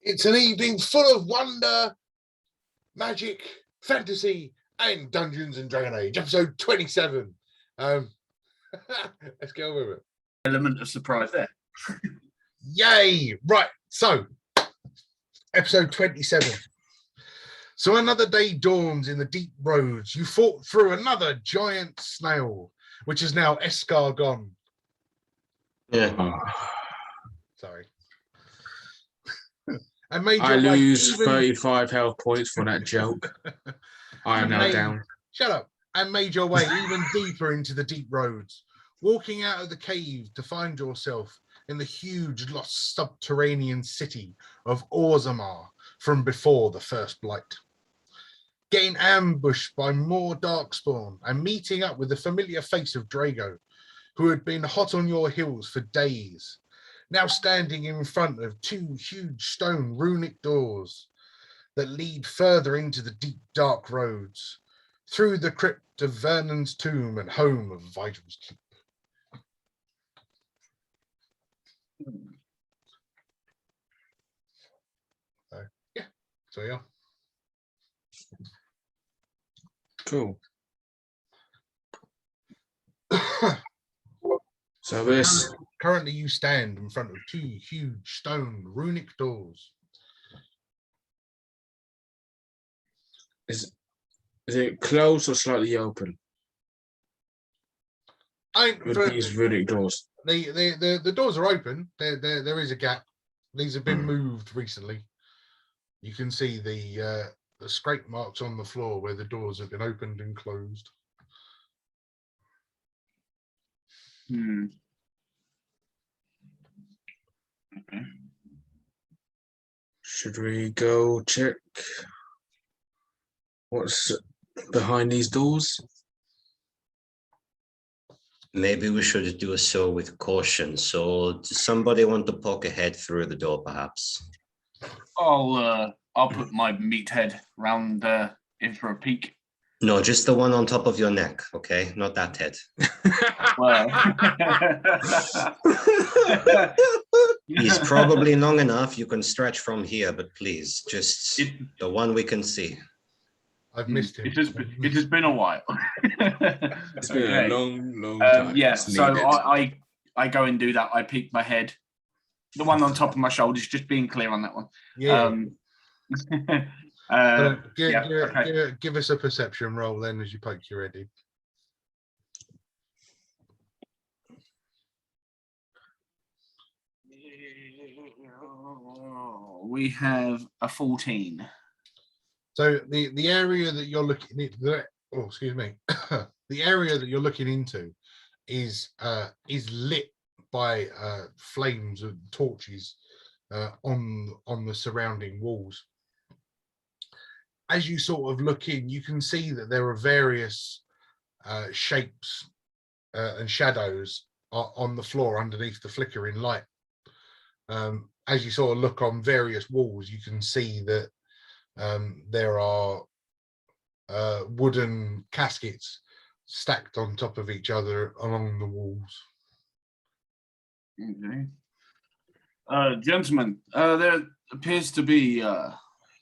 It's an evening full of wonder, magic, fantasy, and Dungeons and Dragon Age, episode 27. Let's get on with it. Element of surprise there. Yay! Right, so episode 27. So another day dawns in the deep roads. You fought through another giant snail, which is now escargot. Yeah. Sorry. And made I your way lose even... 35 health points for that joke. I am now down. Shut up. And made your way even deeper into the deep roads, walking out of the cave to find yourself in the huge lost subterranean city of Orzammar from before the first blight. Getting ambushed by more darkspawn and meeting up with the familiar face of Drago, who had been hot on your heels for days, now standing in front of two huge stone runic doors that lead further into the deep dark roads, through the crypt of Vernon's tomb and home of Vital's keep. Yeah, so yeah. Cool. So this Currently you stand in front of two huge stone runic doors. is it closed or slightly open? With these runic doors. The doors are open. There is a gap. These have been moved recently. You can see the scrape marks on the floor where the doors have been opened and closed. Okay. Should we go check what's behind these doors? Maybe we should do so with caution. So does somebody want to poke a head through the door, perhaps? I'll put my meathead round in for a peek. No, just the one on top of your neck, okay? Not that head. Well, He's probably long enough. You can stretch from here, but please, just the one we can see. I've missed him. It has been a while. It's been a long time. Yeah, so I go and do that. I peek my head. The one on top of my shoulders, just being clear on that one. Yeah. Okay. Give us a perception roll then as you poke your head in. We have a 14. So the area that you're looking at, the area that you're looking into is lit by flames and torches on the surrounding walls. As you sort of look in, you can see that there are various shapes and shadows on the floor underneath the flickering light. As you sort of look on various walls, you can see that there are wooden caskets stacked on top of each other along the walls. Okay. Gentlemen, there appears to be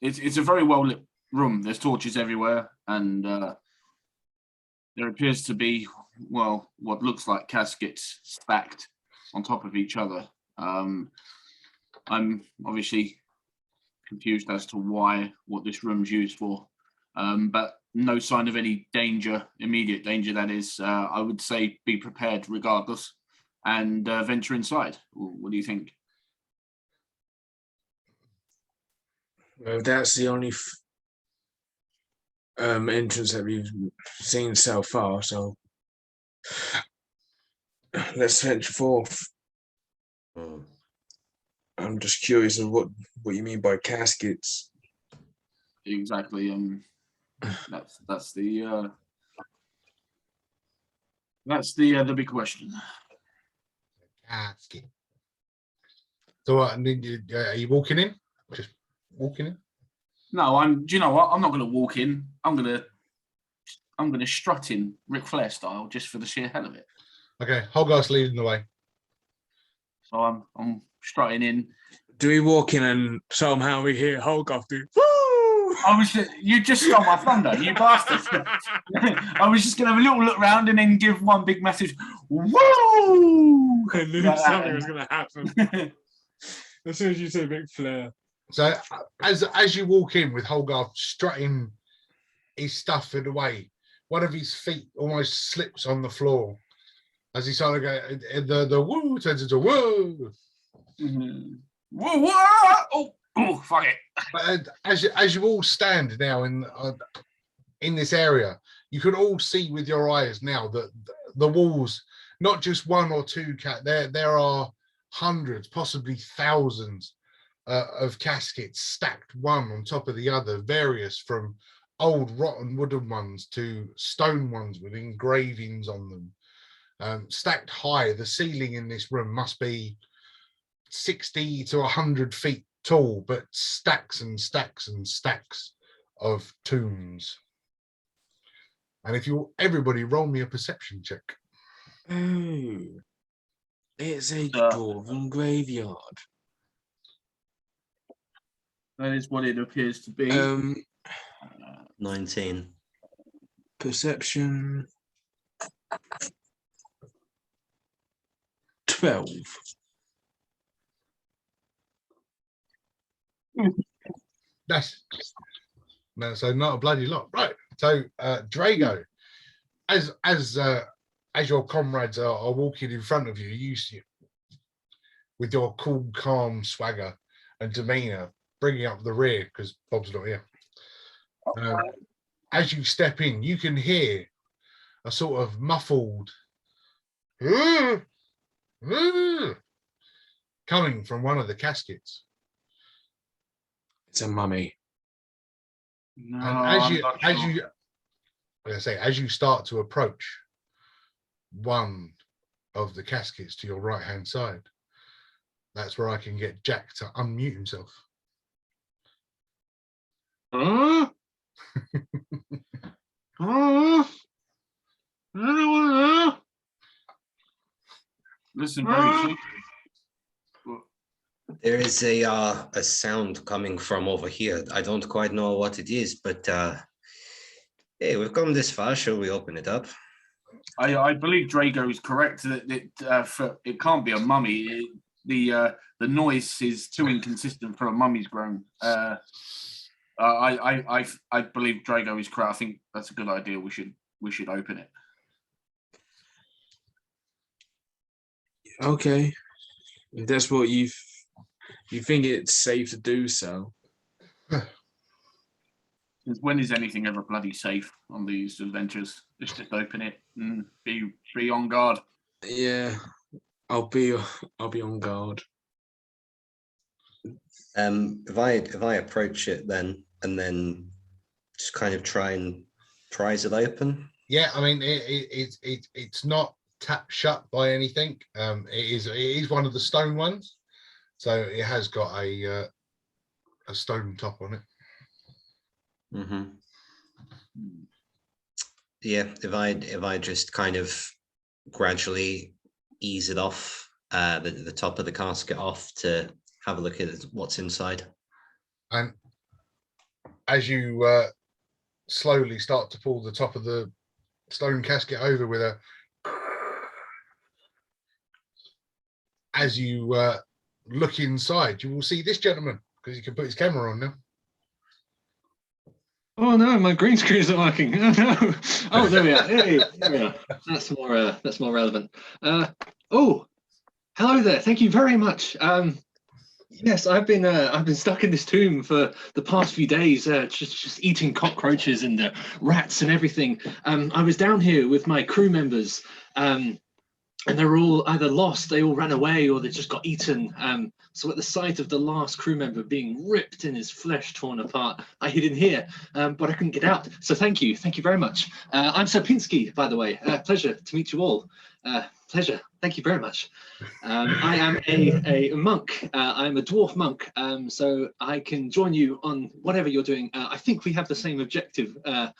it's a very well lit room. There's torches everywhere, and there appears to be, well, what looks like caskets stacked on top of each other. I'm obviously confused as to what this room's used for, but no sign of any danger, immediate danger that is. I would say be prepared regardless and venture inside. What do you think? Well, that's the only entrance that we've seen so far, so let's venture forth. I'm just curious of what you mean by caskets. Exactly. That's the big question. Casket. So are you walking in? Just walking in? No, do you know what? I'm not going to walk in. I'm going to strut in Ric Flair style, just for the sheer hell of it. Okay, Hogarth's leading the way. So I'm strutting in, Do we walk in and somehow we hear Holgoth do, woo! You just stole my thunder, you bastard. I was just going to have a little look round and then give one big message, woo! And then something was going to happen. As soon as you say big flare. So as you walk in with Holgarth strutting his stuff in the way, one of his feet almost slips on the floor as he sort of go, the woo turns into woo. Mm-hmm. Whoa, whoa! Oh, fuck it. But as you all stand now in this area, you can all see with your eyes now that the walls, not just one or two there are hundreds, possibly thousands of caskets stacked one on top of the other, various from old rotten wooden ones to stone ones with engravings on them, stacked high. The ceiling in this room must be 60 to 100 feet tall, but stacks and stacks and stacks of tombs. And if you everybody roll me a perception check. Oh, it's a dwarven graveyard. That is what it appears to be. 19. Perception 12. So not a bloody lot, right? So Drago, as your comrades are walking in front of you, you see with your cool, calm swagger and demeanor, bringing up the rear because Bob's not here. As you step in, you can hear a sort of muffled coming from one of the caskets. It's a mummy. No, and as you start to approach one of the caskets to your right hand side, that's where I can get Jack to unmute himself. Listen, very There is a sound coming from over here. I don't quite know what it is, but hey, we've come this far. Shall we open it up? I believe Drago is correct that it can't be a mummy. The noise is too inconsistent for a mummy's groan. I believe Drago is correct. I think that's a good idea. We should open it. Okay, if that's what you think it's safe to do so. When is anything ever bloody safe on these adventures? Just open it and be on guard. Yeah, I'll be on guard. If I approach it then and then just kind of try and prise it open. Yeah, I mean it's not tapped shut by anything. It is one of the stone ones, so it has got a stone top on it. Mm-hmm. Yeah, if I just kind of gradually ease it off, the top of the casket off to have a look at what's inside. And as you slowly start to pull the top of the stone casket over with a, as you look inside, you will see this gentleman, because he can put his camera on now. Oh no, my green screen's not working. Oh no. Oh, there we are. Hey, there we are. That's more relevant. Oh, hello there. Thank you very much. Yes, I've been stuck in this tomb for the past few days, just eating cockroaches and rats and everything. I was down here with my crew members, and they were all either lost, they all ran away, or they just got eaten. So at the sight of the last crew member being ripped and his flesh torn apart, I hid in here, but I couldn't get out. So thank you very much. I'm Sapinski, by the way. Pleasure to meet you all. Pleasure. Thank you very much. I am a monk. I'm a dwarf monk, so I can join you on whatever you're doing. I think we have the same objective, I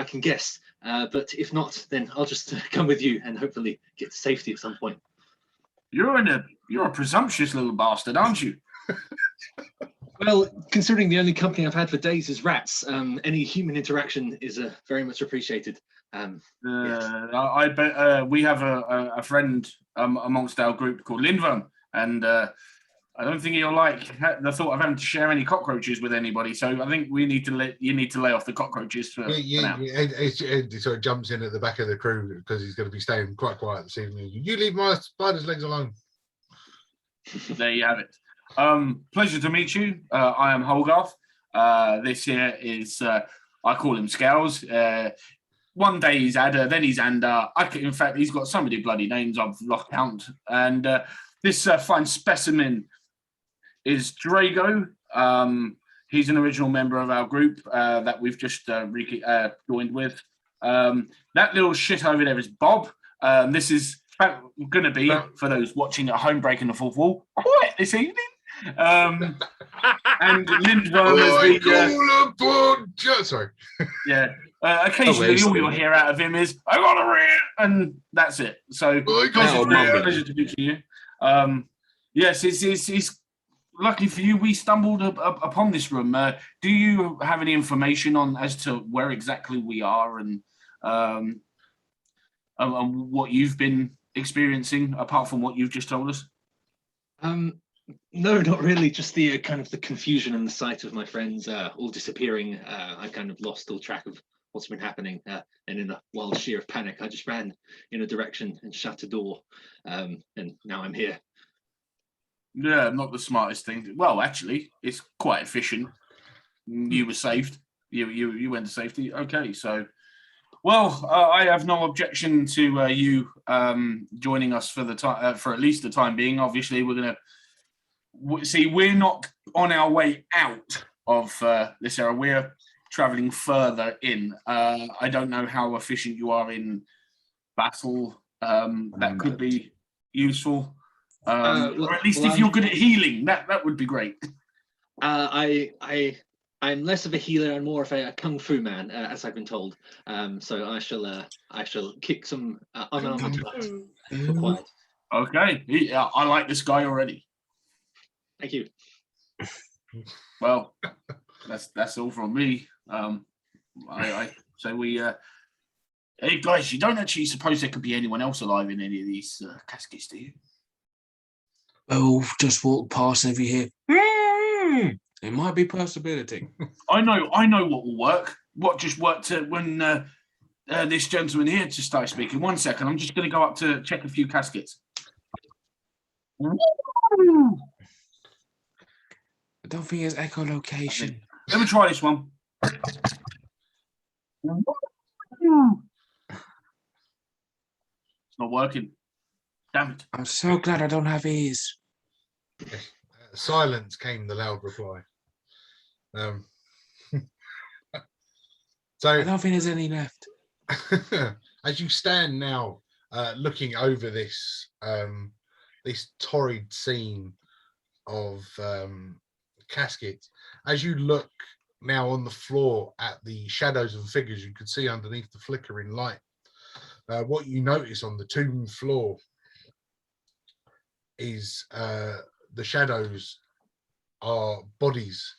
can guess. But if not, then I'll just come with you and hopefully get to safety at some point. You're a presumptuous little bastard, aren't you? Well, considering the only company I've had for days is rats, any human interaction is very much appreciated. Yes. I bet we have a friend amongst our group called Lindworm, and I don't think he'll like the thought of having to share any cockroaches with anybody. So I think you need to lay off the cockroaches for now. It sort of jumps in at the back of the crew because he's going to be staying quite quiet this evening. You leave my spider's legs alone. There you have it. Pleasure to meet you. I am Holgarth. This here is I call him Scales. One day he's Adder, then he's Ander. In fact, he's got so many bloody names I've lost count. And this fine specimen is Drago. He's an original member of our group that we've just joined with. That little shit over there is Bob. This is going to be, for those watching at home breaking the fourth wall, quiet this evening. And Lindworm is the... sorry. Yeah. Occasionally, all you'll hear out of him is, I got a rant, and that's it. So, pleasure to meet you. Yes, it's lucky for you, we stumbled upon this room. Do you have any information on as to where exactly we are and what you've been experiencing, apart from what you've just told us? No, not really. Just the kind of the confusion and the sight of my friends all disappearing. I kind of lost all track of what's been happening, and in a wild sheer of panic, I just ran in a direction and shut a door, and now I'm here. Yeah, not the smartest thing. Well, actually, it's quite efficient. You were saved. You went to safety. Okay, so, well, I have no objection to you joining us for the time, for at least the time being. Obviously, we're gonna see. We're not on our way out of this era. We're traveling further in. I don't know how efficient you are in battle. That could be useful. Or at least if you're good at healing, that would be great. I'm less of a healer and more of a kung fu man, as I've been told. So I shall kick some unarmed butt if required. Okay, yeah, I like this guy already. Thank you. Well, that's all from me. I say we. Hey guys, you don't actually suppose there could be anyone else alive in any of these caskets, do you? Oh, just walk past and if you hear, it might be a possibility. I know what will work. What just worked when this gentleman here just started speaking. 1 second, I'm just going to go up to check a few caskets. I don't think it's echolocation. Let me try this one. It's not working. Damn it. I'm so glad I don't have ears. Silence came the loud reply. So I don't think there's any left. as you stand now looking over this this torrid scene of caskets, as you look now on the floor at the shadows and figures you could see underneath the flickering light, what you notice on the tomb floor is the shadows are bodies,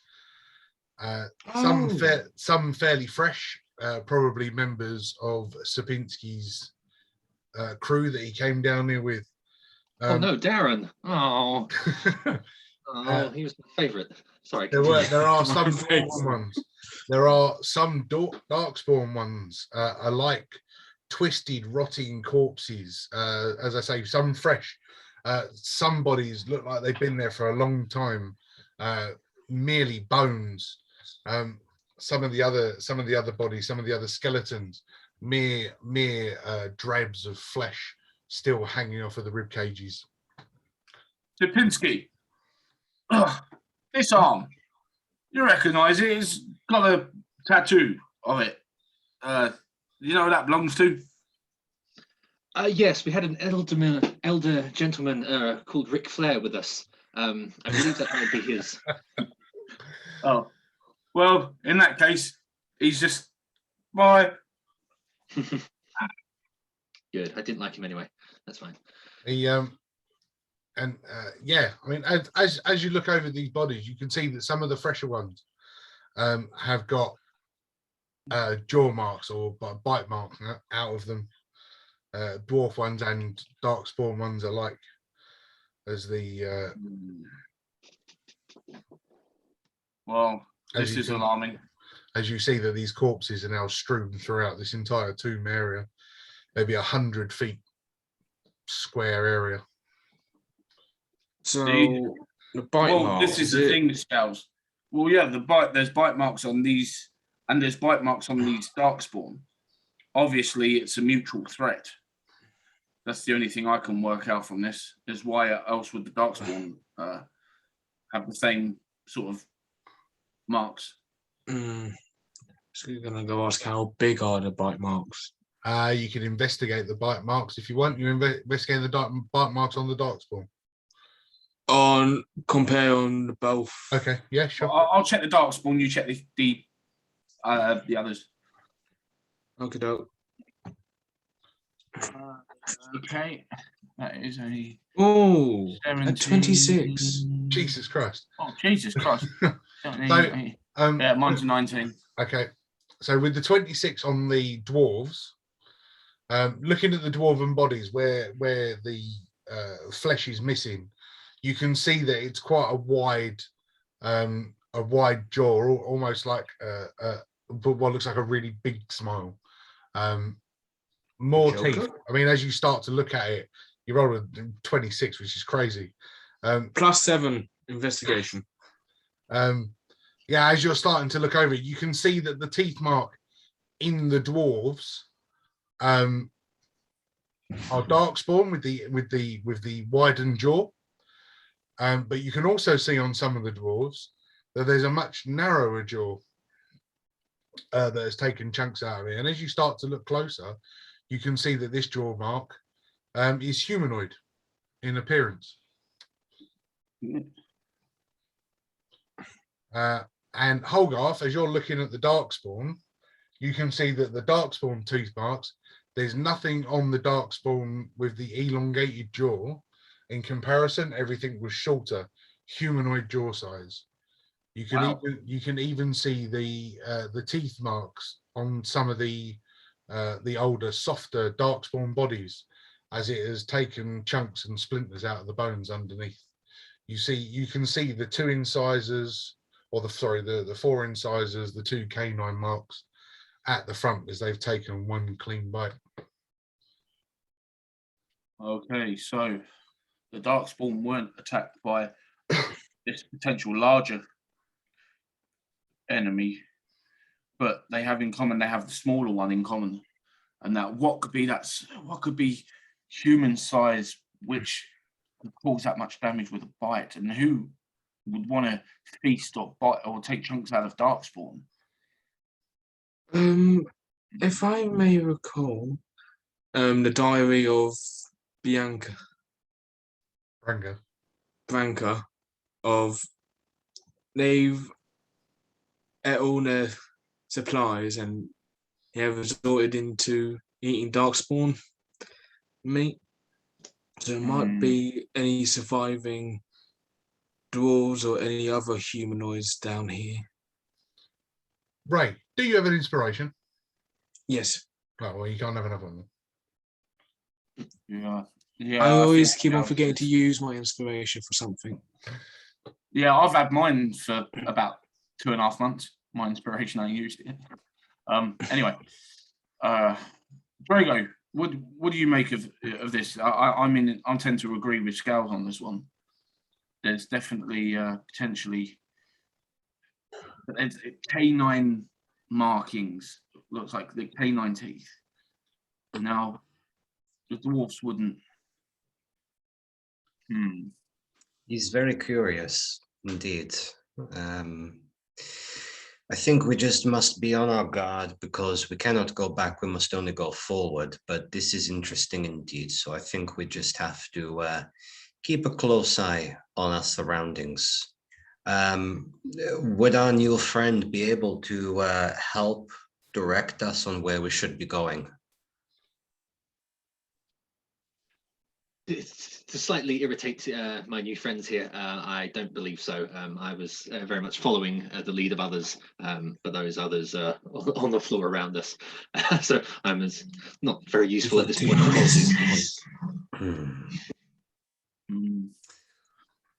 some fairly fresh, probably members of Sapinski's crew that he came down here with. Oh no, Darren! Oh, he was my favourite. Sorry. There are some Darkspawn ones. There are some Darkspawn ones alike, twisted, rotting corpses. As I say, some fresh. Some bodies look like they've been there for a long time, merely bones. Some of the other bodies, some of the other skeletons, mere drabs of flesh still hanging off of the rib cages. Sapinski, this arm, you recognise it? It's got a tattoo of it. You know who that belongs to? Yes, we had an elder gentleman called Ric Flair with us. I believe that might be his. Oh, well, in that case, he's just bye. Good. I didn't like him anyway. That's fine. yeah, I mean, as you look over these bodies, you can see that some of the fresher ones have got jaw marks or bite marks out of them. Dwarf ones and darkspawn ones alike, as the Well, as this you is can, alarming. as you see that these corpses are now strewn throughout this entire tomb area, maybe 100 feet square area. So The- the bite Well, marks. this is the thing, Scales. Well, yeah, there's bite marks on these, and there's bite marks on these darkspawn. Obviously, it's a mutual threat. That's the only thing I can work out from this. Is why else would the darkspawn have the same sort of marks? So you're gonna go ask how big are the bite marks? You can investigate the bite marks if you want. You investigate the bite marks on the darkspawn. Compare on both. Okay, yeah, sure. Well, I'll check the darkspawn. You check the others. Okay, doke. Okay, that is a Oh, 17. at 26. Jesus Christ. Oh, Jesus Christ. So, yeah, mine's a 19. Okay, so with the 26 on the dwarves, looking at the dwarven bodies where the flesh is missing, you can see that it's quite a wide jaw, almost like what looks like a really big smile. More Joker? teeth. I mean, as you start to look at it, you roll a 26, which is crazy. +7 investigation. Yeah, as you're starting to look over it, you can see that the teeth mark in the dwarves are darkspawn with the widened jaw. But you can also see on some of the dwarves that there's a much narrower jaw that has taken chunks out of it. And as you start to look closer, you can see that this jaw mark is humanoid in appearance. And Holgarth, as you're looking at the darkspawn, you can see that the darkspawn tooth marks, there's nothing on the darkspawn with the elongated jaw. In comparison, everything was shorter, humanoid jaw size. You can even see the teeth marks on some of the older, softer darkspawn bodies, as it has taken chunks and splinters out of the bones underneath. You can see the 2 incisors, or the 4 incisors, the 2 canine marks at the front as they've taken one clean bite. Okay, so the darkspawn weren't attacked by this potential larger enemy, but they have in common, they have the smaller one in common. And that what could be human size, which could cause that much damage with a bite, and who would want to feast or bite or take chunks out of darkspawn? If I may recall, the diary of Branca, of they've ate all their supplies and they have resorted into eating darkspawn meat. So it might be any surviving dwarves or any other humanoids down here. Right. Do you have an inspiration? Yes. Oh, well, you can't have another one. Yeah. I always keep on forgetting to use my inspiration for something. Yeah, I've had mine for about 2.5 months. My inspiration, I used it. Anyway, Drago, what do you make of this? I mean, I tend to agree with Scales on this one. There's definitely potentially canine markings. Looks like the canine teeth. Now, the dwarfs wouldn't. He's very curious indeed. I think we just must be on our guard because we cannot go back. We must only go forward. But this is interesting indeed. So I think we just have to keep a close eye on our surroundings. Would our new friend be able to help direct us on where we should be going? To slightly irritate my new friends here, I don't believe so. I was very much following the lead of others, but those others are on the floor around us. So I'm not very useful at this point.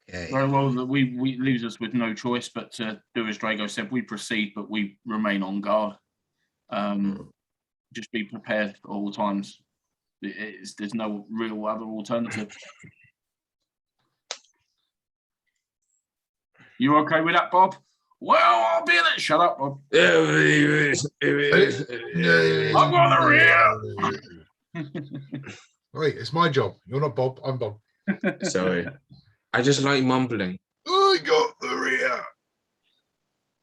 Okay. Very well, we leaves us with no choice but to do as Drago said. We proceed, but we remain on guard. Just be prepared at all times. There's no real other alternative. You okay with that, Bob? Well, I'll be in it. Shut up, Bob. I've got the rear. Wait, it's my job. You're not Bob. I'm Bob. Sorry. I just like mumbling. I got the rear.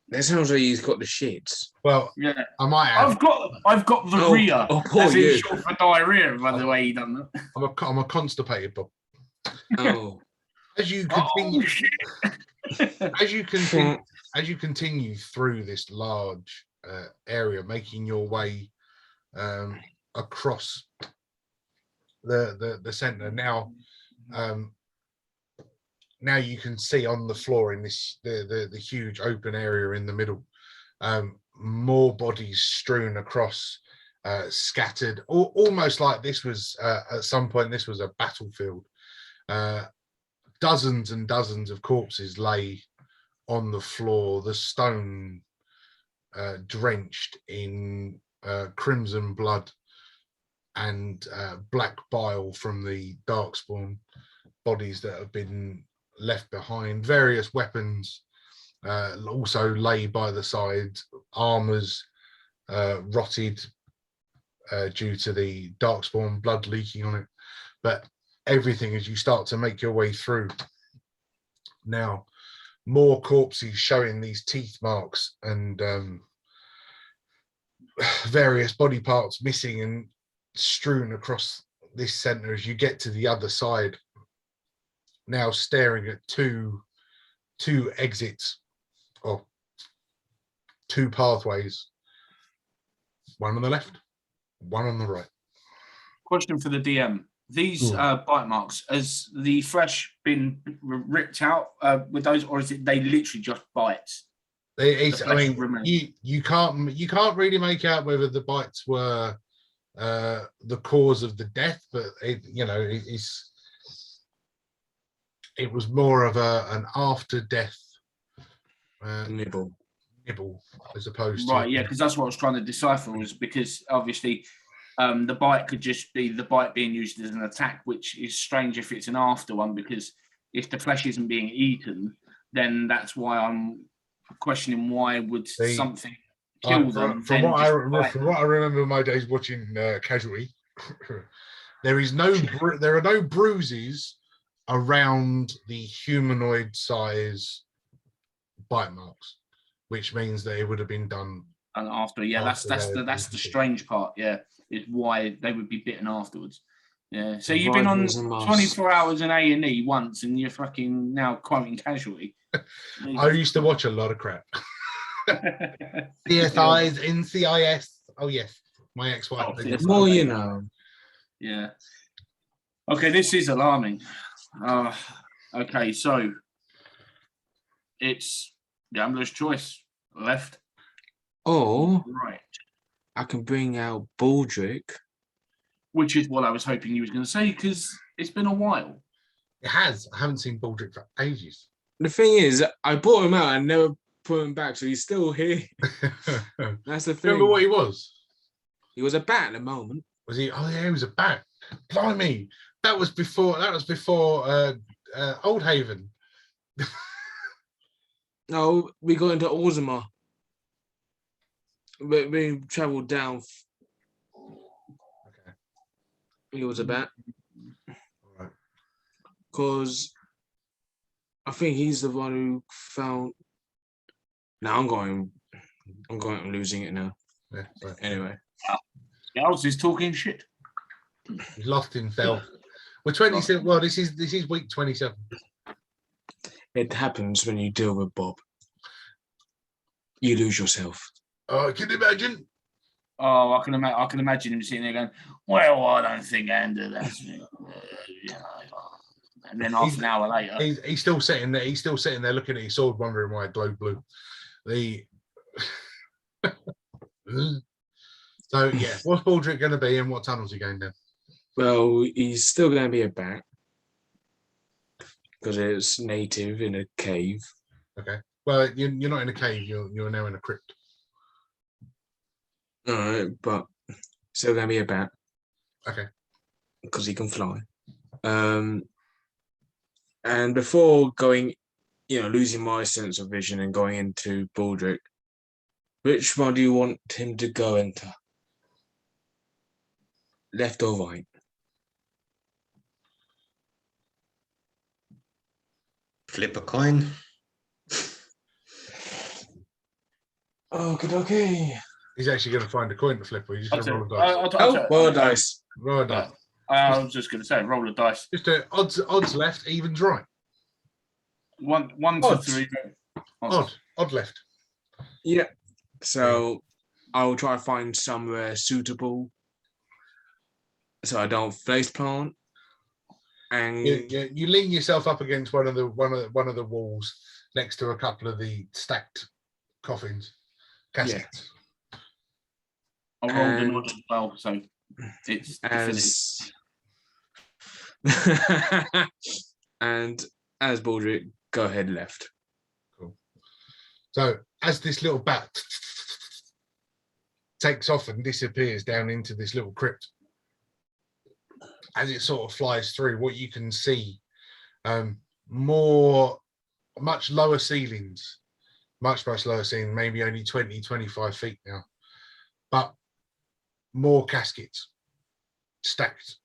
That sounds like he's got the shits. Well, Yeah, I might have. I've got the rear. Oh, poor That's you. in short for diarrhea, by the way he done that. I'm a constipated Bob. Oh. As you continue, Oh, shit. as you continue through this large area, making your way across the center. Now you can see on the floor in this the huge open area in the middle, more bodies strewn across, scattered, almost like this was at some point this was a battlefield. Dozens and dozens of corpses lay on the floor, the stone drenched in crimson blood and black bile from the darkspawn bodies that have been left behind. Various weapons also lay by the side, armors rotted due to the darkspawn blood leaking on it, but everything as you start to make your way through. Now, more corpses showing these teeth marks and various body parts missing and strewn across this center as you get to the other side. Now staring at two exits or two pathways, one on the left, one on the right. Question for the DM. These bite marks, has the flesh been ripped out with those, or is it they literally just bites? I mean, you can't really make out whether the bites were the cause of the death, but it was more of an after death Nibble as opposed right, to yeah, because that's what I was trying to decipher, was because obviously the bite could just be the bite being used as an attack, which is strange if it's an after one, because if the flesh isn't being eaten, then that's why I'm questioning why would something kill them. From what I remember my days watching Casualty, there are no bruises around the humanoid size bite marks, which means that it would have been done. And after, yeah, that's the strange part. Yeah, is why they would be bitten afterwards. Yeah. So you've been on 24 hours in A&E once, and you're fucking now quoting Casualty. I used to watch a lot of crap. CSIs, NCIS. Oh yes, my ex-wife. The more you know. Yeah. Okay, this is alarming. Okay, so it's gambler's choice. Left. Or right. I can bring out Baldric. Which is what I was hoping you was going to say, because it's been a while. It has. I haven't seen Baldric for ages. The thing is, I brought him out and never put him back, so he's still here. That's the thing. Remember what he was? He was a bat at the moment. Was he? Oh yeah, he was a bat. Blimey, that was before Old Haven. No, we got into Orzammar. We travelled down. Okay. He was a bat. All right. Because I think he's the one who found. Now I'm losing it now. Yeah, right. Anyway. Gals is talking shit. He's lost himself. We're 27. Well, this is week 27. It happens when you deal with Bob. You lose yourself. Oh, I can imagine. Oh, I can imagine him sitting there going, "Well, I don't think Andrew, that's you know." And then half an hour later, he's still sitting there. He's still sitting there looking at his sword, wondering why it glowed blue. So yeah, what's Baldric going to be, and what tunnel's he going down? Well, he's still going to be a bat because it's native in a cave. Okay. Well, you're not in a cave. You're now in a crypt. All right, but still going to be a bat. Okay. Because he can fly. And before going, losing my sense of vision and going into Baldric, which one do you want him to go into? Left or right? Flip a coin. Okay. He's actually going to find a coin to flip, or he's just going to roll a dice. Roll a dice. Roll a dice. I was just going to say, roll a dice. Just odds left, evens right. One to Odds. 3. Odd left. Yeah. So I'll try to find somewhere suitable so I don't face plant. And you lean yourself up against one of the walls next to a couple of the stacked coffins, caskets. I rolled a nod as well, so it's and as Baldric, go ahead left. Cool. So as this little bat takes off and disappears down into this little crypt, as it sort of flies through, what you can see, much lower ceilings, much lower ceiling, maybe only 20, 25 feet now, but more caskets stacked.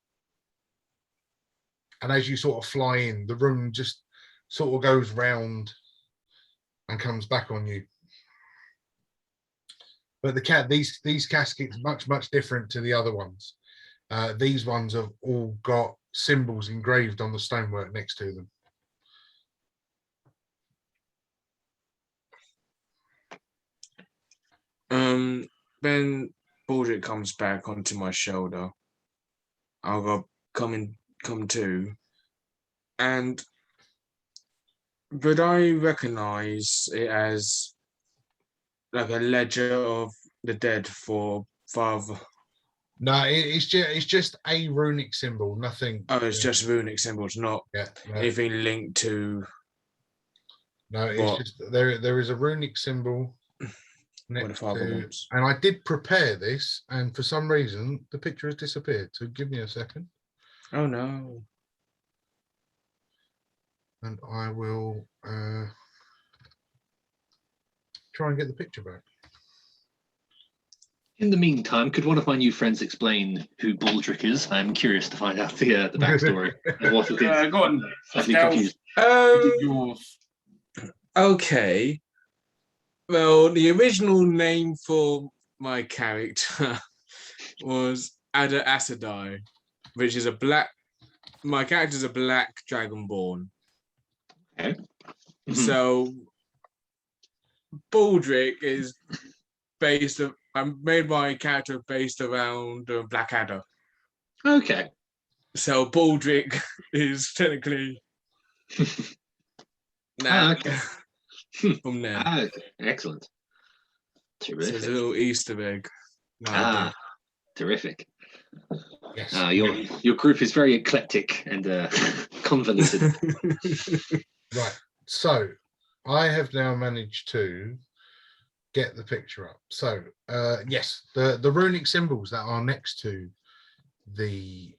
And as you sort of fly in, the room just sort of goes round and comes back on you. But these caskets much different to the other ones. These ones have all got symbols engraved on the stonework next to them. When Baldric comes back onto my shoulder, I'll go come to, and would I recognize it as like a ledger of the dead for Father? No, it's just a runic symbol, nothing. Oh, it's just runic symbols, not anything linked to. No, it's just there is a runic symbol next to, and I did prepare this, and for some reason the picture has disappeared. So give me a second. Oh no. And I will try and get the picture back. In the meantime, could one of my new friends explain who Baldric is? I'm curious to find out the backstory and what it is. Go on. Confused. Yours. Okay. Well, the original name for my character was Ada Asadai, which is my character's a black dragonborn. Okay. Mm-hmm. So Baldric is I made my character based around Blackadder. Okay. So Baldric is technically okay. From there. Okay. Excellent. Terrific. So there's a little Easter egg. Terrific. Yes. Your group is very eclectic and convoluted. Right. So I have now managed to get the picture up. So yes, the runic symbols that are next to the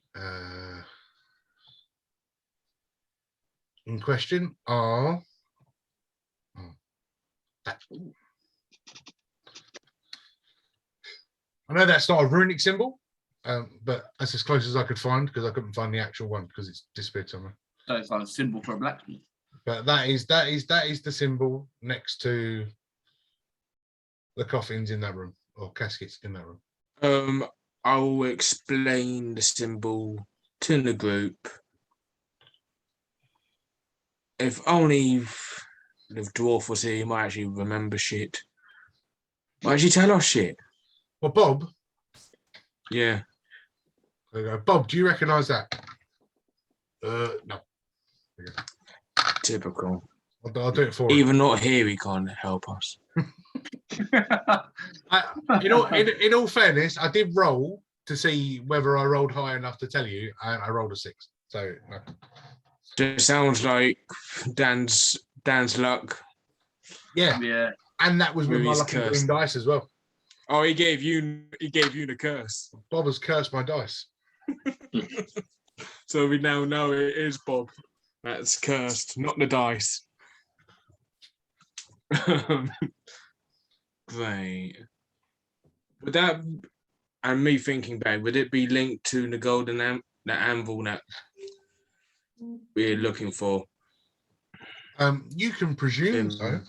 in question are I know that's not a runic symbol, but that's as close as I could find because I couldn't find the actual one because it's disappeared somewhere. So it's like a symbol for a blacksmith. But that is the symbol next to the coffins in that room or caskets in that room. I will explain the symbol to the group. If only the dwarf was here, he might actually remember shit. Might actually tell us shit. Well, Bob, Yeah. There you go. Bob, do you recognise that? No. Typical. I'll do it for him. Even not here, he can't help us. In all fairness, I did roll to see whether I rolled high enough to tell you, and I rolled a 6. So no. Just sounds like Dan's luck. Yeah, Yeah. and that was with With my his lucky curse. green dice as well. Oh, he gave you the curse. Bob has cursed my dice. So we now know it is Bob that's cursed, not the dice. Great. Would that, and me thinking back, would it be linked to the golden the anvil that we're looking for? You can presume so.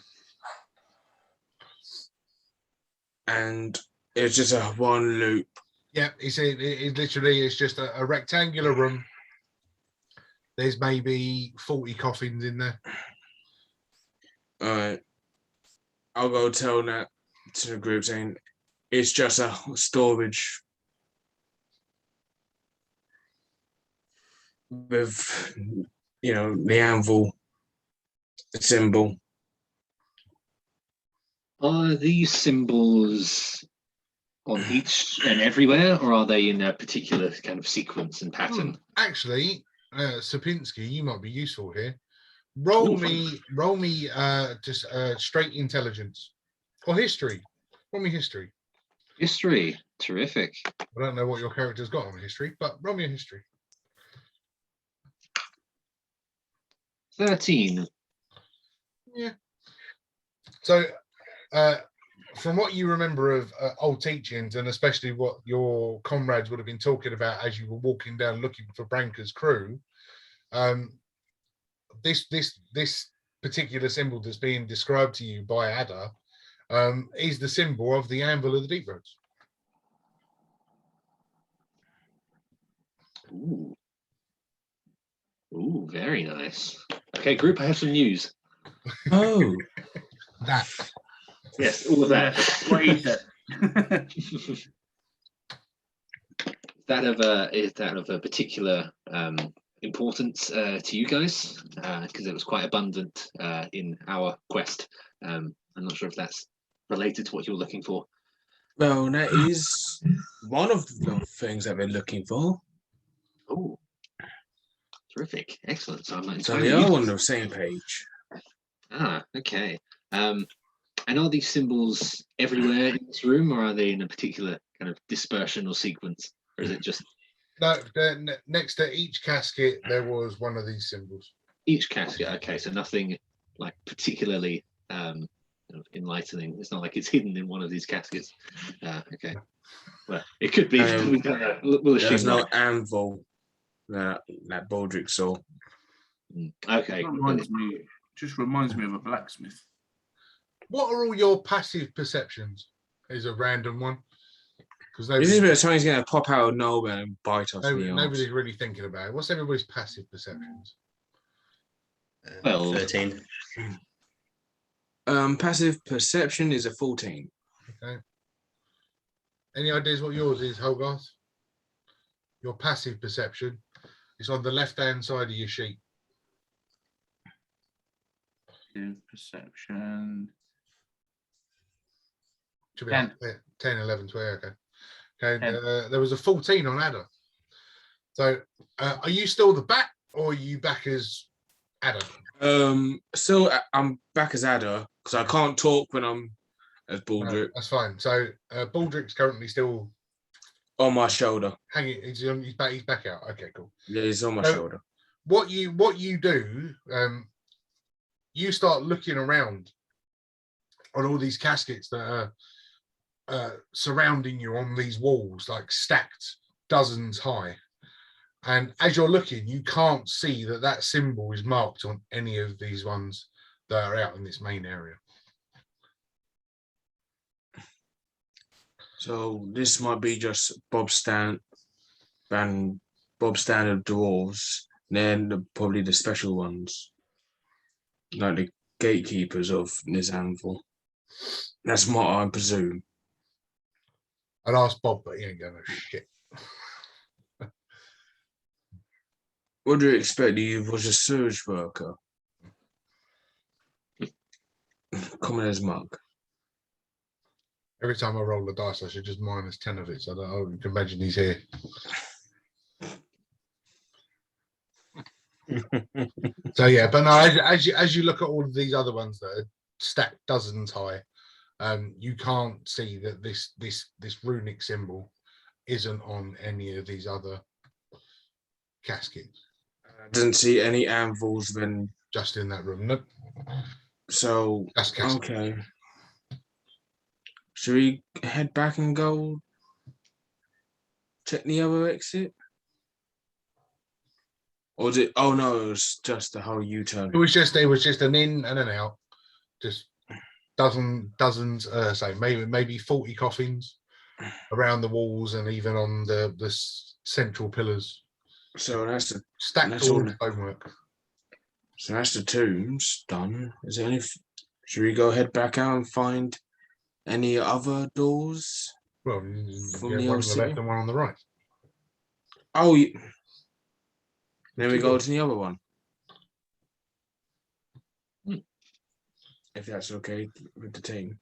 And it's just a one loop. Yeah, it literally is just a rectangular room. There's maybe 40 coffins in there. All right. I'll go tell that to the group saying it's just a storage with, the anvil symbol. Are these symbols on each and everywhere, or are they in a particular kind of sequence and pattern? Actually, Sapinski, you might be useful here. Roll me just straight intelligence or history. Roll me history. History, terrific. I don't know what your character's got on history, but roll me a history. 13. Yeah. So, from what you remember of old teachings, and especially what your comrades would have been talking about as you were walking down looking for Branca's crew, this particular symbol that's being described to you by Ada is the symbol of the anvil of the Deep Roads. Ooh. Ooh, very nice. Okay, group, I have some news. Oh. That. Yes, all of that. What he said. Is that of a particular importance to you guys? Because it was quite abundant in our quest. I'm not sure if that's related to what you're looking for. Well, that is one of the things that we're looking for. Oh, terrific. Excellent. So I'm not So entirely we are used on to the same page. okay. And are these symbols everywhere in this room, or are they in a particular kind of dispersion or sequence? Or is it just No, next to each casket, there was one of these symbols. each casket? Okay, so nothing like particularly enlightening. It's not like it's hidden in one of these caskets. Okay. Well, it could be. We'll assume There's no not. anvil that Baldric saw. Okay. Just reminds me of a blacksmith. What are all your passive perceptions? Is a random one. Because This is where something's going to pop out of nowhere and bite us in the nobody's arse. really thinking about it. What's everybody's passive perceptions? Well, 13. Passive perception is a 14. Okay. Any ideas what yours is, Hogarth? Your passive perception is on the left-hand side of your sheet. Perception. Should be 10. 10, 11, 12. Okay. Okay. There was a 14 on Ada. So, are you still the bat, or are you back as Ada? So I'm back as Ada because I can't talk when I'm as Baldric. No, that's fine. So, Baldric's currently still On my shoulder. hanging. He's back out. Okay, cool. Yeah, he's on my So, shoulder. What you do, you start looking around on all these caskets that are surrounding you on these walls, like stacked dozens high. And as you're looking, you can't see that symbol is marked on any of these ones that are out in this main area. So this might be just Bob's standard dwarves. Then probably the special ones, like the gatekeepers of this anvil. That's what I presume. I'd ask Bob, but he ain't going to shit. What do you expect? You was a surge worker. Coming as muck. Every time I roll the dice, I should just minus 10 of it. So I can imagine he's here. So yeah, but no, as you look at all of these other ones that are stacked dozens high, you can't see that this runic symbol isn't on any of these other caskets. I didn't see any anvils then. Just in that room. Nope. So That's casket. okay. Should we head back and go check the other exit? Or was it? Oh no, it was just the whole U-turn. It was just an in and an out, just dozens. Say maybe 40 coffins around the walls and even on the central pillars. So that's the Stacked all the stonework. So that's the tombs done. Is there any? Should we go head back out and find any other doors? Well, From yeah, the one on old the city? left and one on the right. Oh, then we go to the other one. If that's okay with the team.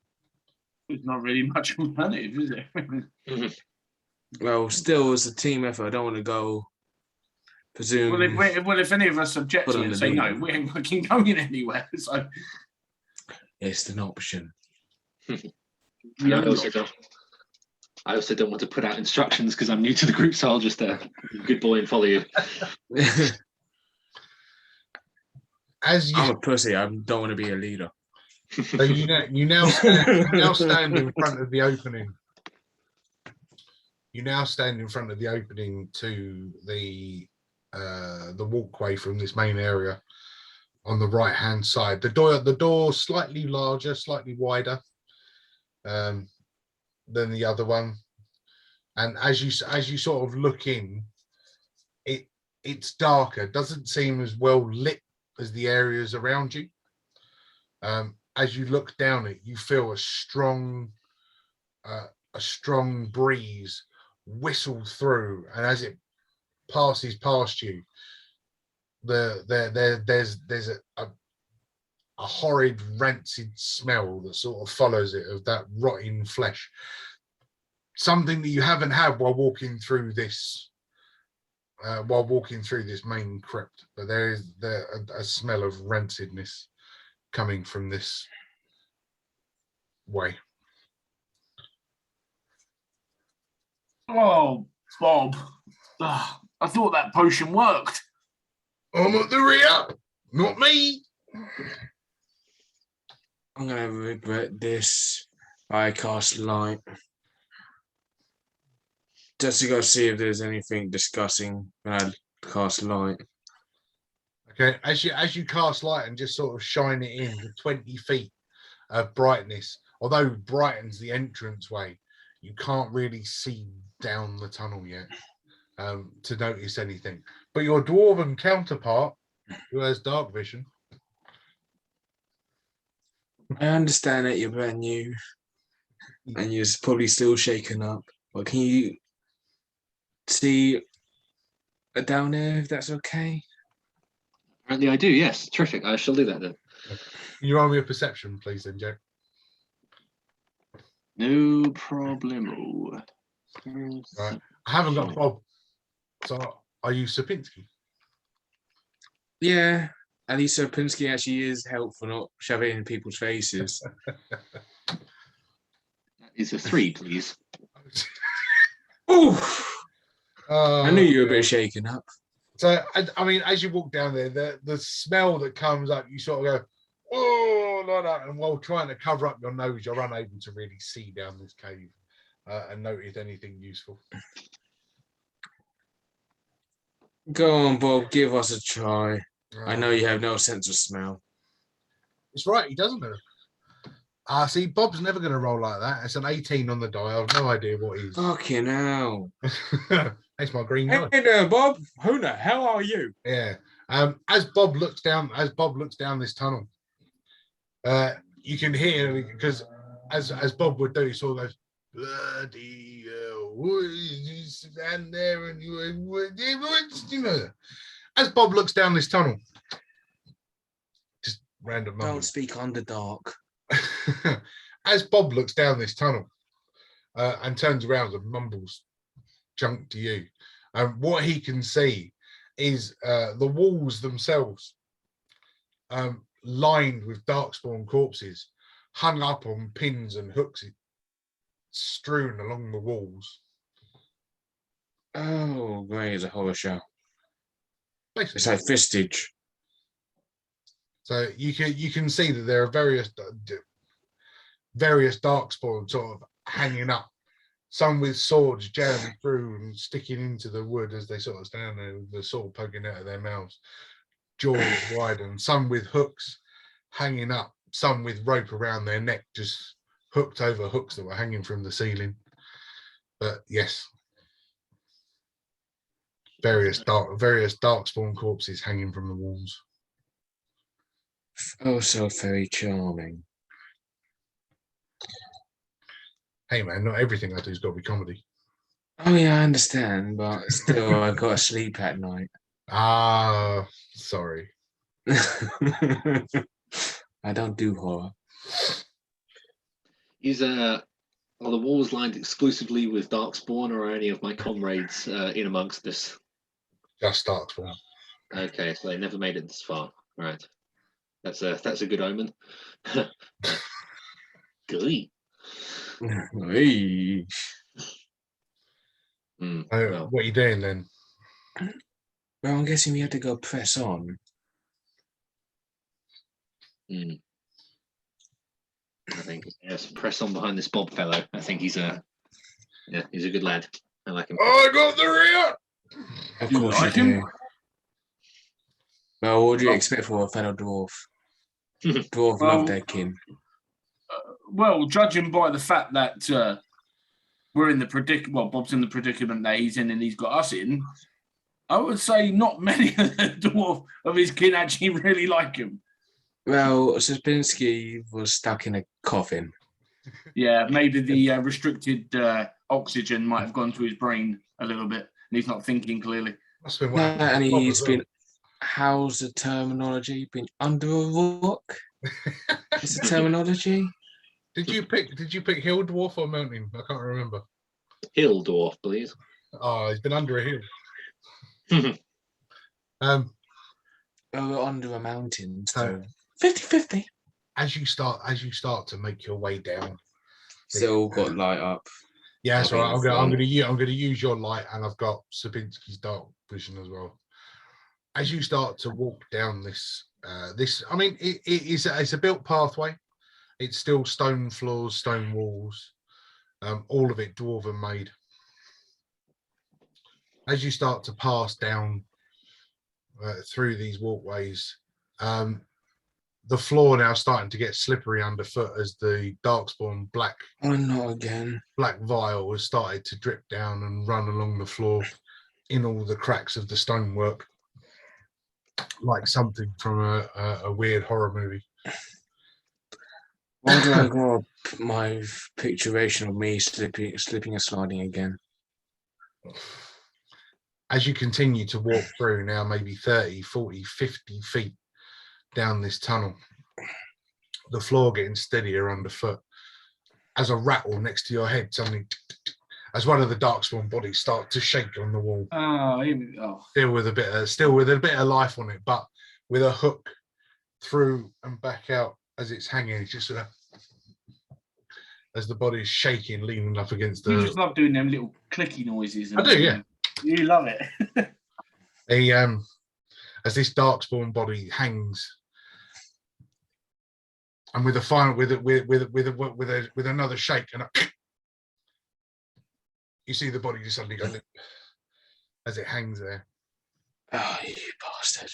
There's not really much alternative, is there? Well, still, as a team effort, I don't want to go. Presume. Well, if any of us object Put to on it and the say no, lead. we ain't fucking going anywhere. So It's an option. And I also don't want to put out instructions because I'm new to the group, so I'll just be a good boy and follow you. As you, I'm a pussy. I don't want to be a leader. so you now stand in front of the opening. You now stand in front of the opening to the walkway from this main area on the right hand side. The door slightly larger, slightly wider than the other one, and as you sort of look in, it's darker. Doesn't seem as well lit as the areas around you. As you look down it, you feel a strong breeze whistle through, and as it passes past you, there's a horrid rancid smell that sort of follows it, of that rotting flesh, something that you haven't had while walking through this main crypt, but there is a smell of rancidness coming from this way. oh, Bob, I thought that potion worked. I'm at the rear, not me. I'm gonna regret this. I cast light. Just to go see if there's anything disgusting when I cast light. Okay, as you cast light and just sort of shine it in to 20 feet of brightness, although brightens the entranceway, you can't really see down the tunnel yet to notice anything. But your dwarven counterpart, who has dark vision, I understand that you're brand new and you're probably still shaken up, but can you see down there if that's okay? Apparently I do, yes. Terrific. I shall do that then. you roll me a perception, please, then, Jack. No problemo. Right. I haven't got Bob, so are you Sapinski? Yeah, at least Sapinski actually is helpful, not shove it in people's faces. That is a 3, please. Oof! I knew you were a bit shaken up. So, I mean, as you walk down there, the smell that comes up, you sort of go, oh, like that. And while trying to cover up your nose, you're unable to really see down this cave and notice anything useful. Go on, Bob, give us a try. I know you have no sense of smell. It's right, he doesn't know. See, Bob's never going to roll like that. It's an 18 on the die. I have no idea what he's. Fucking hell. That's my green die. Hey there, Bob. Who the hell are you? Yeah. As Bob looks down this tunnel, you can hear, because as Bob would do, he sort of goes, bloody You stand there and you know. As Bob looks down this tunnel, just random Don't mumbles. speak on the dark. As Bob looks down this tunnel and turns around and mumbles junk to you, what he can see is the walls themselves lined with darkspawn corpses, hung up on pins and hooks, strewn along the walls. Oh, great, it's a horror show. Basically. It's like Vistage. So you can see that there are various darkspawn sort of hanging up, some with swords jamming through and sticking into the wood as they sort of stand there with the sword poking out of their mouths, jaws wide, and some with hooks hanging up, some with rope around their neck, just hooked over hooks that were hanging from the ceiling. But yes, various darkspawn corpses hanging from the walls. Oh, so very charming. Hey man, not everything I do's got to be comedy. Oh yeah, I understand, but still, I gotta sleep at night. Ah, sorry. I don't do horror. Are the walls lined exclusively with darkspawn, or are any of my comrades in amongst this? Just darkspawn. Okay, so they never made it this far. Right, that's a good omen. Gooey. Hey. Well, What are you doing then? Well, I'm guessing we have to go press on. I think yes, press on behind this Bob fellow. I think he's a good lad. I like him. Oh, I got the rear. Of You course like you him? do. Well, what do you expect for a fellow dwarf? Dwarf love their kin. Well, judging by the fact that we're in the predicament, well, Bob's in the predicament that he's in and he's got us in, I would say not many of the dwarf of his kin actually really like him. Well, Sosbinski was stuck in a coffin. Yeah, maybe the restricted oxygen might have gone to his brain a little bit, and he's not thinking clearly. Must have been what happened And to Bob he's as well. been, how's the terminology? Been under a rock? What's the terminology? Did you pick hill dwarf or mountain? I can't remember. Hill dwarf, please. Oh, he's been under a hill. Oh, we're under a mountain, So- so 50-50. As you start to make your way down. Still got light up. Yeah, that's Okay, right. I'm fine. going to use your light, and I've got Sabinski's dark vision as well. As you start to walk down this, I mean, it's a built pathway. It's still stone floors, stone walls, all of it dwarven made. As you start to pass down through these walkways, the floor now starting to get slippery underfoot as the darkspawn black Oh, not again. vial has started to drip down and run along the floor in all the cracks of the stonework, like something from a weird horror movie. Why do I grow up my picturation of me slipping and sliding again? As you continue to walk through now, maybe 30, 40, 50 feet down this tunnel, the floor getting steadier underfoot, as a rattle next to your head suddenly, as one of the darkspawn bodies start to shake on the wall. Still with a bit of life on it, but with a hook through and back out as it's hanging. It's just as the body's shaking, leaning up against the. You just love doing them little clicky noises. I do, yeah. You love it. As this darkspawn body hangs, and with a final with another shake, and you see the body just suddenly go limp as it hangs there. Oh, you bastard.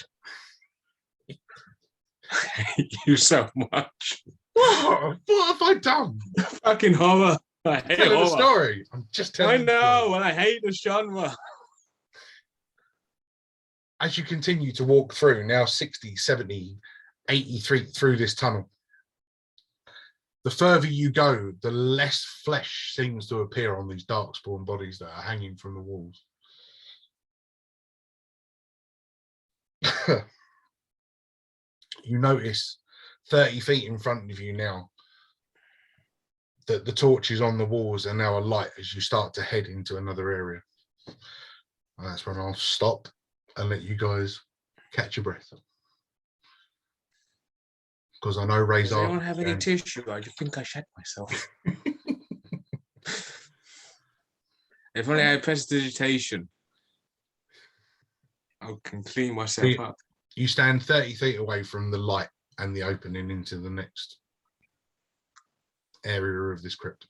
I hate you so much. What have I done? Fucking horror. I hate Telling the horror. story. I'm just I telling. the story. know, and I hate the genre. As you continue to walk through, now 60, 70, 80 feet through this tunnel, the further you go, the less flesh seems to appear on these darkspawn bodies that are hanging from the walls. You notice 30 feet in front of you now that the torches on the walls are now alight as you start to head into another area. And that's when I'll stop and let you guys catch your breath. Because I know Ray's Does anyone have any and tissue? I think I shat myself. If only I had prestidigitation, I can clean myself up. you stand 30 feet away from the light and the opening into the next area of this crypt.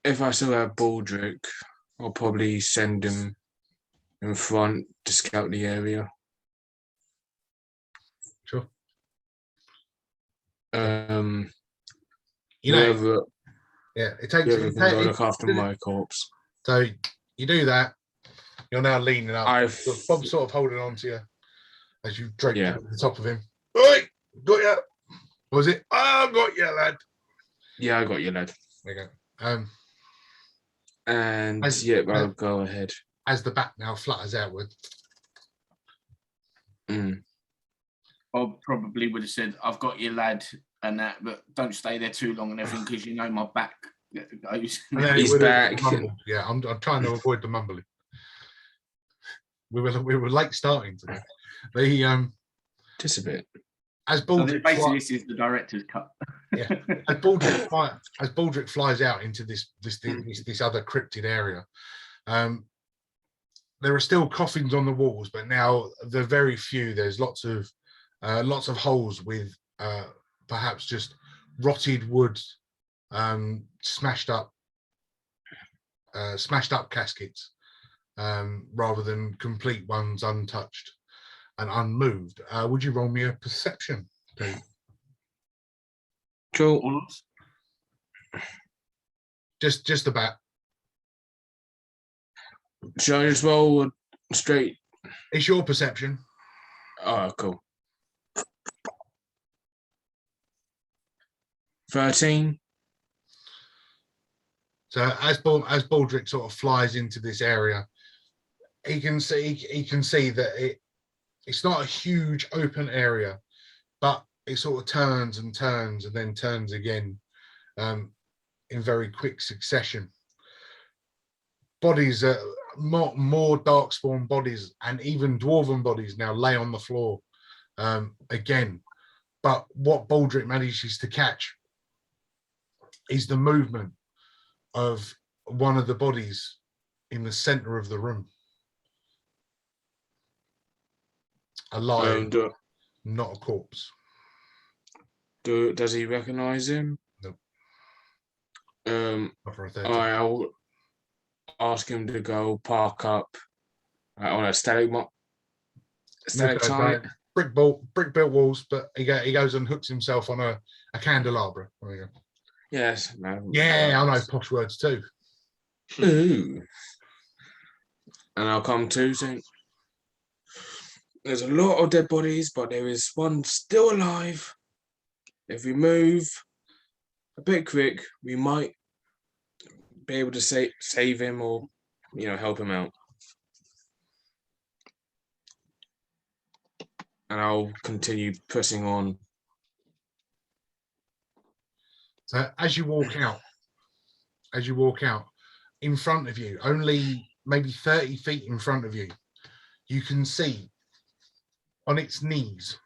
If I still have Baldric, I'll probably send him in front to scout the area. Sure. You know, whoever, yeah, it takes. whoever can go look after my corpse. So you do that. You're now leaning up. Bob's sort of holding on to you as you drape to the top of him. Oi, got you. What was it? Oh, got you, lad. Yeah, I got you, lad. There you go. And I'll go ahead. As the bat now flutters outward. Bob probably would have said, "I've got you, lad," and that, but don't stay there too long and everything because you know my back goes. He's back. Yeah, I'm trying to avoid the mumbling. We were late starting today. Just a bit. As Baldric basically, this is the director's cut. Yeah, as Baldric flies out into this other cryptid area, there are still coffins on the walls, but now they're very few. There's lots of holes with perhaps just rotted wood, smashed up caskets, rather than complete ones untouched and unmoved. Would you roll me a perception, please? Cool. Just about. Should I just roll straight? It's your perception. Oh, cool. 13. So as Baldric sort of flies into this area, he can see that it's not a huge open area, but it sort of turns and turns and then turns again, in very quick succession. Bodies, more darkspawn bodies and even dwarven bodies now lay on the floor again. But what Baldric manages to catch is the movement of one of the bodies in the center of the room. Alive, not a corpse. Does he recognize him? Nope. I'll ask him to go park up on a stalagmite. Brick built walls, but he goes and hooks himself on a candelabra. There you go. Yes. Yeah, I know posh words too. Ooh. And I'll come to saying, there's a lot of dead bodies, but there is one still alive. If we move a bit quick, we might be able to save him or, help him out. And I'll continue pressing on. So as you walk out, in front of you, only maybe 30 feet in front of you, you can see on its knees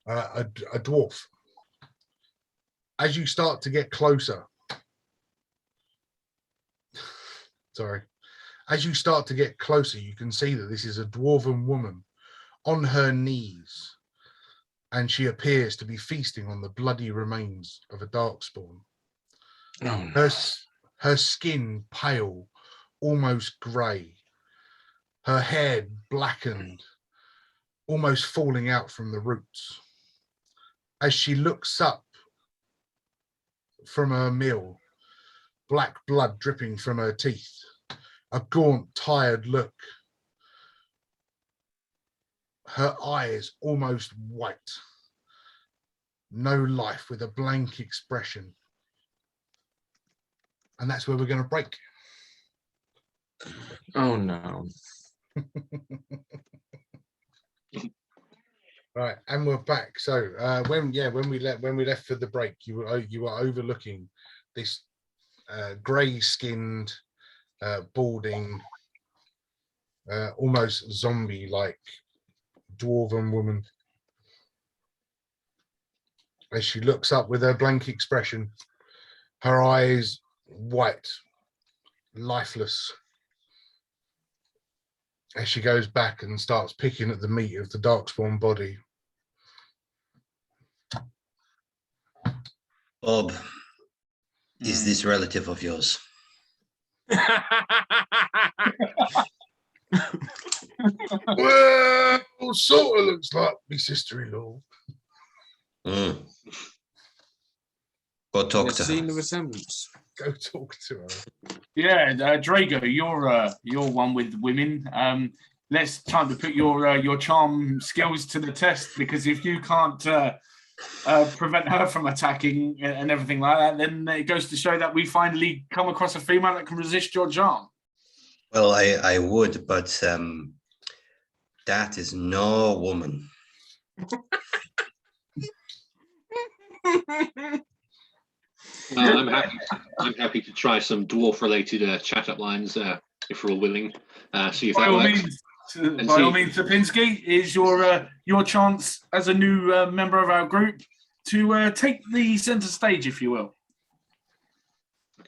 a dwarf. As you start to get closer, you can see that this is a dwarven woman on her knees, and she appears to be feasting on the bloody remains of a darkspawn. Oh, no. Her skin pale, almost grey, her hair blackened, almost falling out from the roots. As she looks up from her meal, black blood dripping from her teeth, a gaunt, tired look. her eyes almost white. No life, with a blank expression. And that's where we're going to break. Oh no. Right, and we're back. So when we left for the break, you were overlooking this grey-skinned, balding, almost zombie-like dwarven woman. As she looks up with her blank expression, her eyes white, lifeless. As she goes back and starts picking at the meat of the darkspawn body. Bob, is this relative of yours? Well, sort of looks like my sister-in-law. Go talk to Seen her. the resemblance. Go talk to her. Yeah, Drago, you're one with women. Let's time to put your charm skills to the test, because if you can't prevent her from attacking and everything like that, then it goes to show that we finally come across a female that can resist your charm. Well, I would, but that is no woman. I'm happy to try some dwarf-related chat-up lines if we're all willing. See if By that all works. means, by all means, Sapinski, is your chance as a new member of our group to take the centre stage, if you will.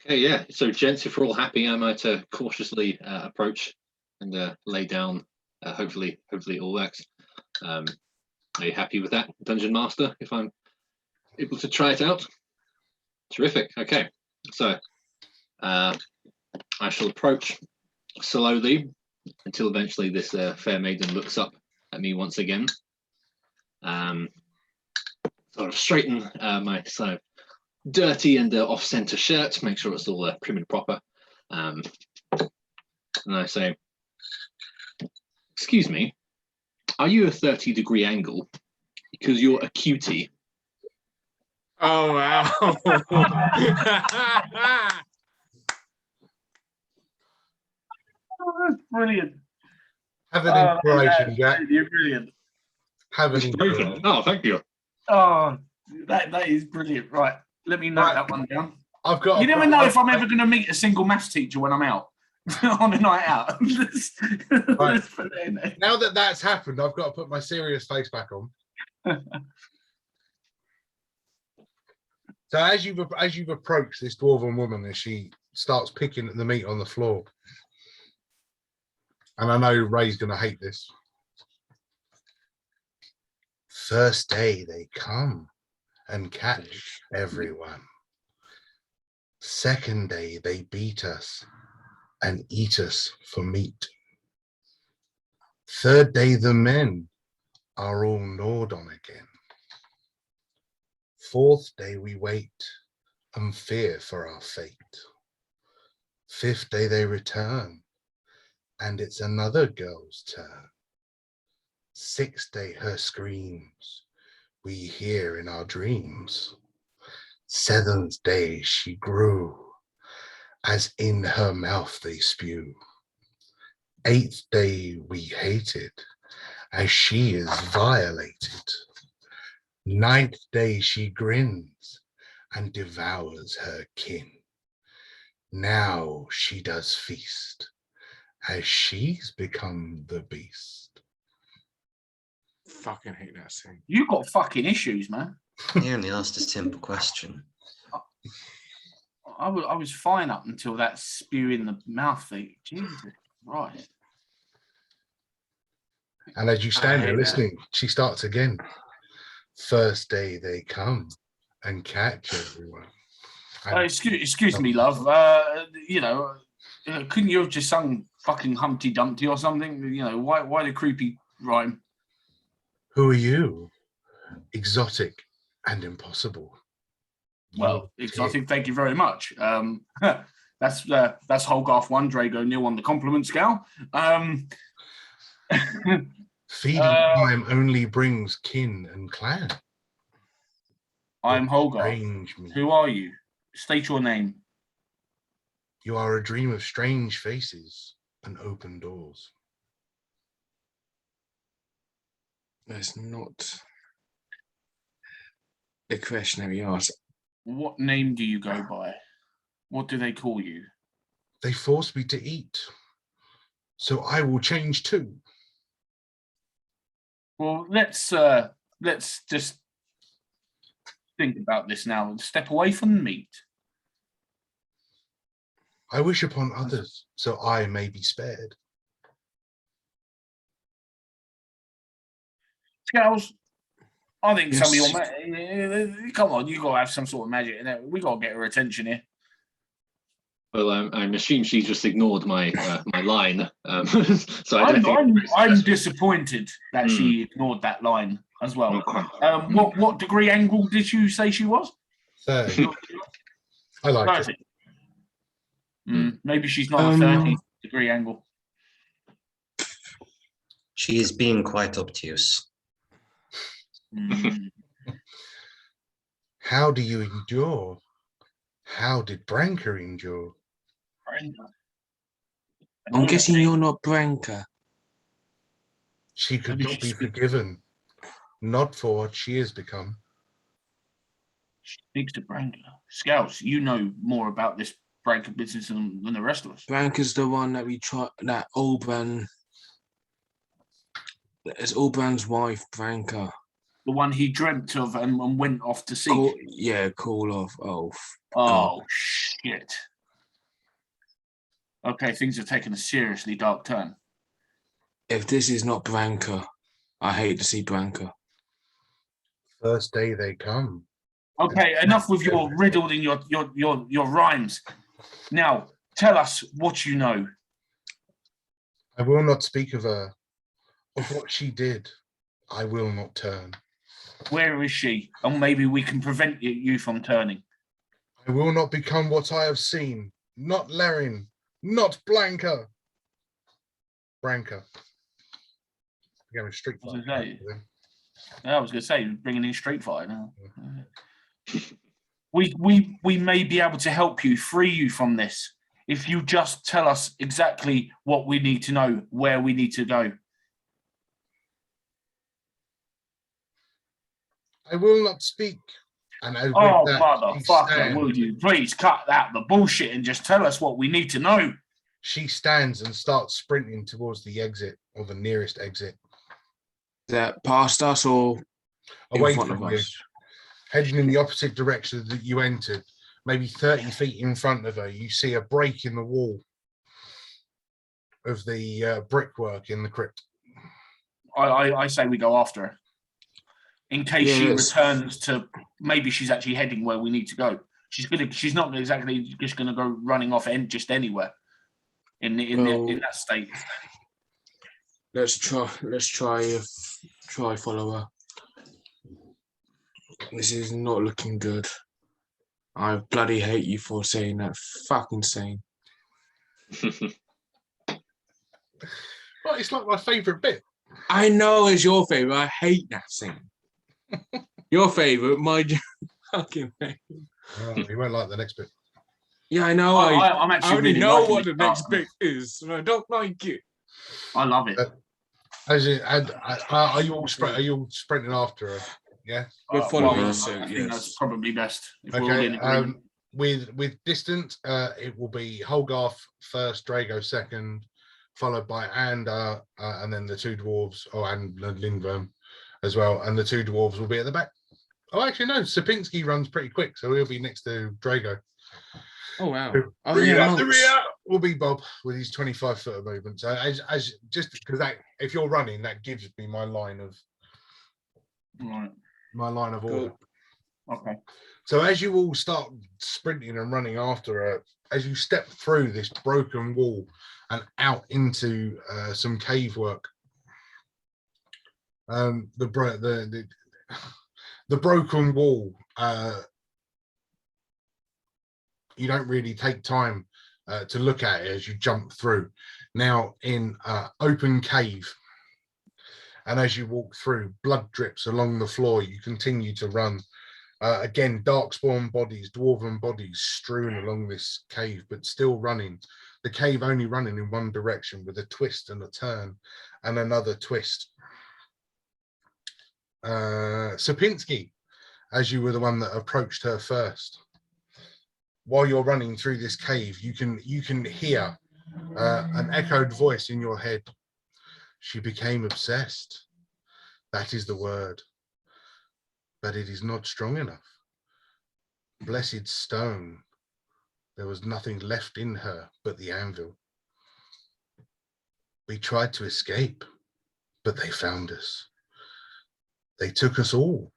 Okay, yeah. So, gents, if we're all happy, I might cautiously approach and lay down. Hopefully, it all works. Are you happy with that, Dungeon Master? If I'm able to try it out. Terrific. Okay, so I shall approach slowly until eventually this fair maiden looks up at me once again. Sort of straighten my sort of dirty and off-center shirt, make sure it's all prim and proper. And I say, "Excuse me, are you a 30-degree angle? Because you're a cutie." Oh wow. Oh, that's brilliant. Have an inspiration, that's Jack. You're brilliant. Have an inspiration. Oh, thank you. Oh, that is brilliant. Right, let me note that one down. I've got. You never know if I'm ever going to meet a single maths teacher when I'm out on a night out. Right. Let's put that in there. Now that that's happened, I've got to put my serious face back on. So as you've approached this dwarven woman, as she starts picking at the meat on the floor, and I know Ray's going to hate this. First day they come and catch everyone. Second day they beat us and eat us for meat. Third day the men are all gnawed on again. Fourth day we wait and fear for our fate. Fifth day they return and it's another girl's turn. Sixth day her screams we hear in our dreams. Seventh day she grew as in her mouth they spew. Eighth day we hated as she is violated. Ninth day she grins and devours her kin. Now she does feast as she's become the beast. Fucking hate that scene. You got fucking issues, man. He only asked a simple question. I was fine up until that spew in the mouth thing. Jesus Christ. And as you stand there hate listening, she starts again. First day they come and catch everyone. And Excuse me, love. Couldn't you have just sung fucking Humpty Dumpty or something? You know, why the creepy rhyme? who are you? Exotic and impossible. Well, exotic, thank you very much. That's Holgarth 1, Drago nil on the compliment scale. Feeding time only brings kin and clan. I'm Holgar. Strange me. Who are you? State your name. You are a dream of strange faces and open doors. That's not the question that we asked. What name do you go by? What do they call you? They force me to eat, so I will change too. Well, let's just think about this now and step away from the meat. I wish upon others, so I may be spared. Scales, I think some of Yes. your come on, you gotta have some sort of magic in it. We gotta get her attention here. Well, I'm assuming she just ignored my my line. So I don't think I'm disappointed that she ignored that line as well. Okay. What degree angle did you say she was? 30. I like 30. it. Maybe she's not a 30-degree angle. She is being quite obtuse. How do you endure? How did Branka endure? I'm guessing you're not Branka. She could Maybe not she be forgiven, not for what she has become. She speaks to Branka. Scouts, you know more about this Branka business than the rest of us. Branka's the one that we tried, that Olbran. It's Olbran's wife, Branka. The one he dreamt of and went off to seek. Call off. Oh, shit. Okay, things are taking a seriously dark turn. If this is not Branka, I hate to see Branka. First day they come. Okay, enough with your riddled and your rhymes. Now, tell us what you know. I will not speak of her, of what she did. I will not turn. Where is she? And maybe we can prevent you from turning. I will not become what I have seen. Not Larin, not Blanca. Branka. Becoming Street Fighter. I was going to say, bringing in Street Fighter now. We may be able to help you, free you from this, if you just tell us exactly what we need to know, where we need to go. I will not speak. And motherfucker, will you please cut out the bullshit and just tell us what we need to know? She stands and starts sprinting towards the exit, or the nearest exit. Is that past us or Away in front from of you, us? heading in the opposite direction that you entered. Maybe 30 feet in front of her, you see a break in the wall of the brickwork in the crypt. I say we go after her. In case she returns to, maybe she's actually heading where we need to go. She's not exactly just gonna go running off just anywhere in that state. Let's try follow her. This is not looking good. I bloody hate you for saying that. Fucking saying. Well, it's like my favourite bit. I know it's your favorite. I hate that scene. Your favorite, my fucking favorite. Oh, you won't like the next bit. Yeah, I know. I'm actually I already really know liking what the it. next bit is, and I don't like it. I love it. Are you all sprinting after her? Yeah. We're following I suit. think that's probably best. If we're all Okay. in agreement. With distance, it will be Holgarth first, Drago second, followed by Ander, and then the two dwarves, and Lindworm as well, and the two dwarves will be at the back. Oh, actually, no, Sapinski runs pretty quick, so he'll be next to Drago. Oh wow! The rear will be Bob with his 25-foot of movement. So as just because if you're running, that gives me my line of order. Okay. So as you all start sprinting and running after her, as you step through this broken wall and out into some cave work, the broken wall, you don't really take time to look at it as you jump through. Now in open cave, And as you walk through, blood drips along the floor. You continue to run. Again, darkspawn bodies, dwarven bodies strewn along this cave, but still running. The cave only running in one direction with a twist and a turn and another twist. Sapinski, as you were the one that approached her first. While you're running through this cave, you can hear an echoed voice in your head. She became obsessed. That is the word. But it is not strong enough. Blessed stone. There was nothing left in her but the anvil. We tried to escape, but they found us. They took us all,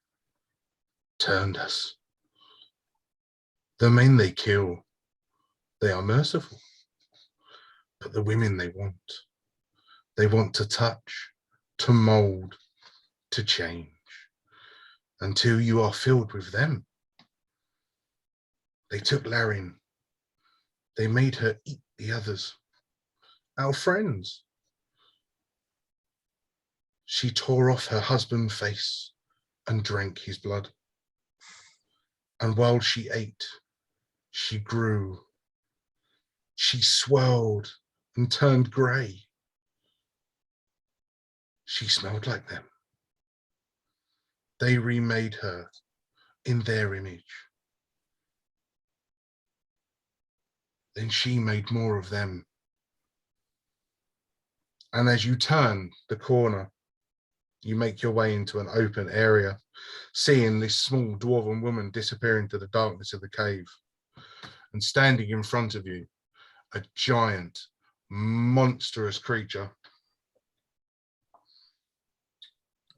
turned us. The men they kill, they are merciful. But the women they want to touch, to mold, to change, until you are filled with them. They took Larin. They made her eat the others, our friends. She tore off her husband's face and drank his blood. And while she ate, she grew. She swirled and turned grey. She smelled like them. They remade her in their image. Then she made more of them. And as you turn the corner, you make your way into an open area, seeing this small dwarven woman disappear into the darkness of the cave. And standing in front of you, a giant, monstrous creature.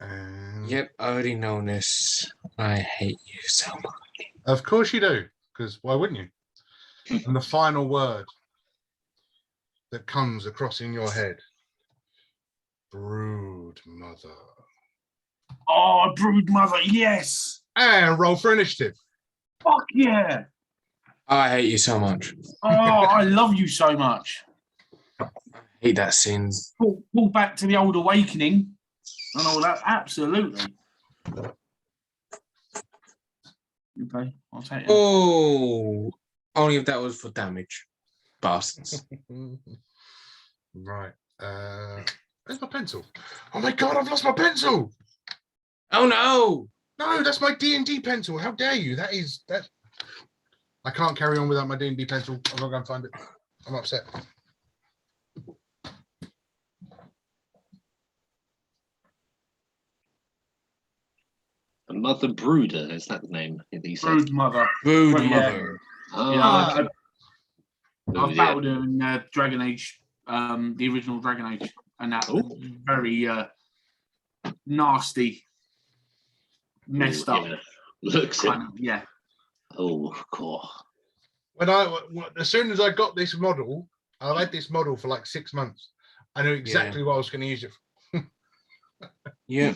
And Yep, I already know this. I hate you so much. of course you do, because why wouldn't you? And the final word that comes across in your head, brood mother. Oh, BroodMother, yes. And roll for initiative. Fuck yeah. I hate you so much. Oh, I love you so much. I hate that scene. Pull back to the old awakening and all that. Absolutely. Okay, I'll take it. Oh, only if that was for damage. Bastards. Right. Where's my pencil? Oh my god, I've lost my pencil. Oh no! No, that's my D&D pencil. How dare you? That. I can't carry on without my D&D pencil. I'm not going to find it. I'm upset. The Mother Brooder, is that the name that you said? BroodMother. BroodMother. Yeah, Oh, I've battled in Dragon Age, the original Dragon Age, and that was very nasty, messed up. Yeah. Looks it. Yeah. Oh, cool. As soon as I got this model, I've had this model for like 6 months. I knew exactly what I was going to use it for. Yeah.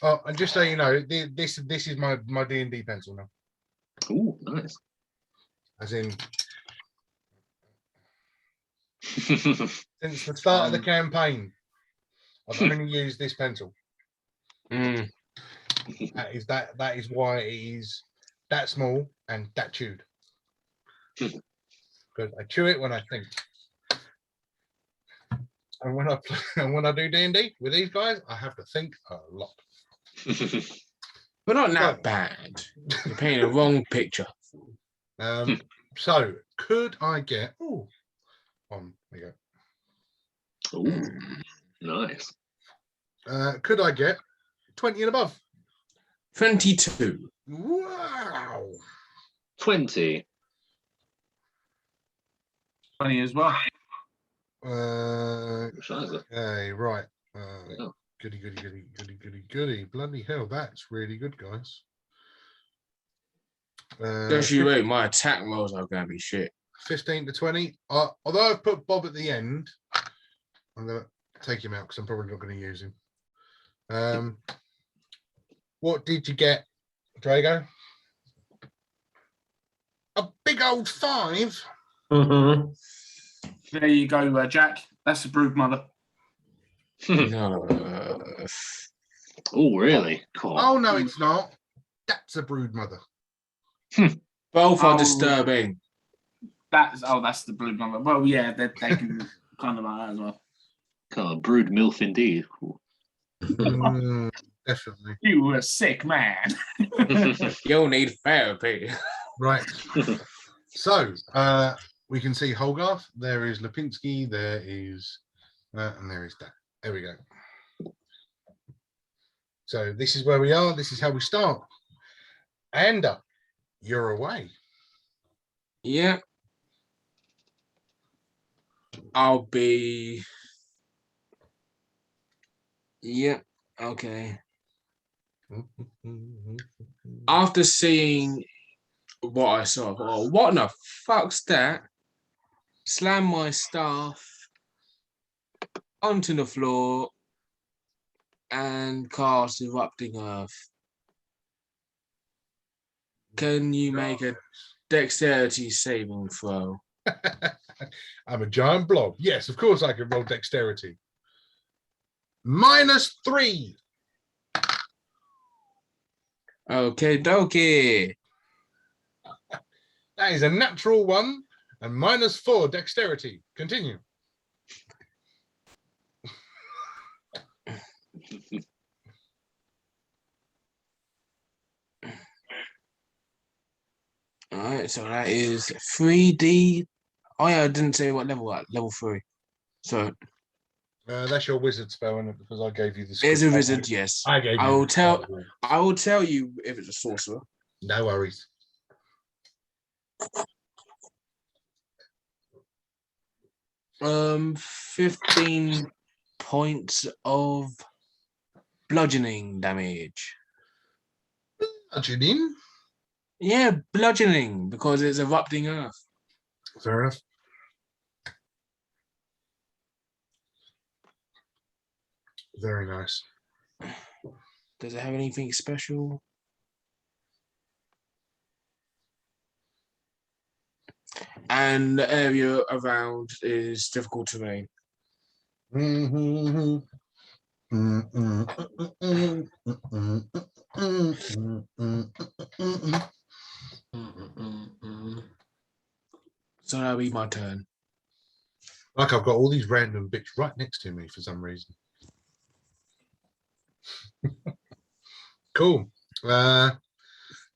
Oh, and just so you know, this is my D&D pencil now. Oh, nice. As in, since the start of the campaign, I've only used this pencil. Mm. That is why it is that small and that chewed. Because I chew it when I think. And when I do D&D with these guys, I have to think a lot. But not that bad. You're painting the wrong picture. So could I get? Oh, there you go. Oh, nice. Could I get 20 and above? 22. Wow. 20. 20 as well. Okay, right. Yeah. Goody. Bloody hell, that's really good, guys. Just you wait, my attack rolls are going to be shit. 15 to 20. Although I've put Bob at the end, I'm going to take him out because I'm probably not going to use him. What did you get, Drago? A big old 5. There you go, Jack. That's the BroodMother. No. earth. Oh, really? Cool. Oh no, it's not. That's a brood mother. Both are Oh, disturbing. That's the BroodMother. Well, yeah, they can kind of like that as well. Kind of brood milf indeed. Ooh. Definitely. You were a sick man. You'll need therapy. Right. So we can see Holgarth. There is Lipinski. There is, and there is that. There we go. So this is where we are. This is how we start. And you're away. Yeah. I'll be. Yeah. Okay. After seeing what I saw, I thought, oh, what in the fuck's that? Slam my staff onto the floor and cast Erupting Earth. Can you make a dexterity saving throw? I'm a giant blob. Yes, of course I can roll dexterity. -3. Okay, dokie. That is a natural 1 and -4 dexterity. Continue. All right, so that is 3D. Oh yeah, I didn't say what level. Level 3. So That's your wizard spell, isn't it? Because I gave you the. it's a wizard. Yes, I gave you. I will the tell. spell. I will tell you if it's a sorcerer. No worries. Um, 15 points of bludgeoning damage. Bludgeoning. Yeah, bludgeoning because it's erupting earth. Fair enough. Very nice. Does it have anything special? And the area around is difficult terrain. So that'll be my turn. Like I've got all these random bits right next to me for some reason. Cool.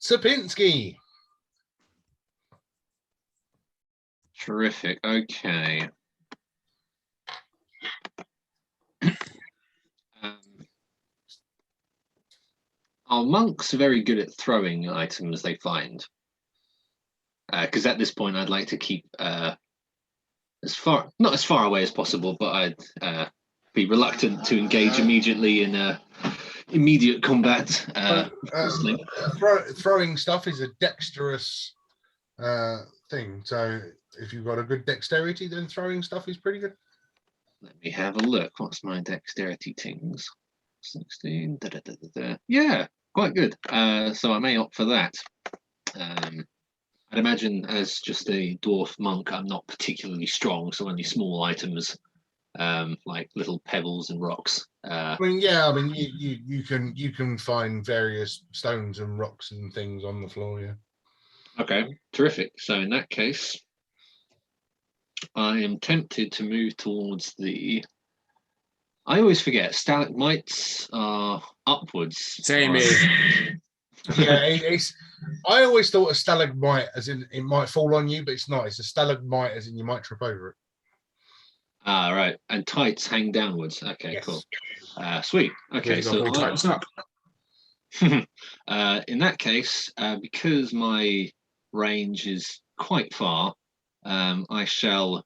Sapinski. Terrific. Okay. Our monks are very good at throwing items they find. Because at this point, I'd like to keep not as far away as possible, but I'd be reluctant to engage immediately in immediate combat. Throwing stuff is a dexterous thing. So if you've got a good dexterity, then throwing stuff is pretty good. Let me have a look. What's my dexterity tings? 16. Da, da, da, da, da. Yeah, quite good. So I may opt for that. I'd imagine as just a dwarf monk, I'm not particularly strong, so only small items like little pebbles and rocks. I mean, you can find various stones and rocks and things on the floor. Yeah. Okay, terrific. So in that case, I am tempted to move towards the. I always forget stalagmites are upwards. Same here. Yeah, it's. I always thought a stalagmite as in it might fall on you, but it's not. It's a stalagmite as in you might trip over it. Ah, right. And tights hang downwards. Okay, Yes. cool. Sweet. Okay, so tights up. in that case, because my range is quite far, I shall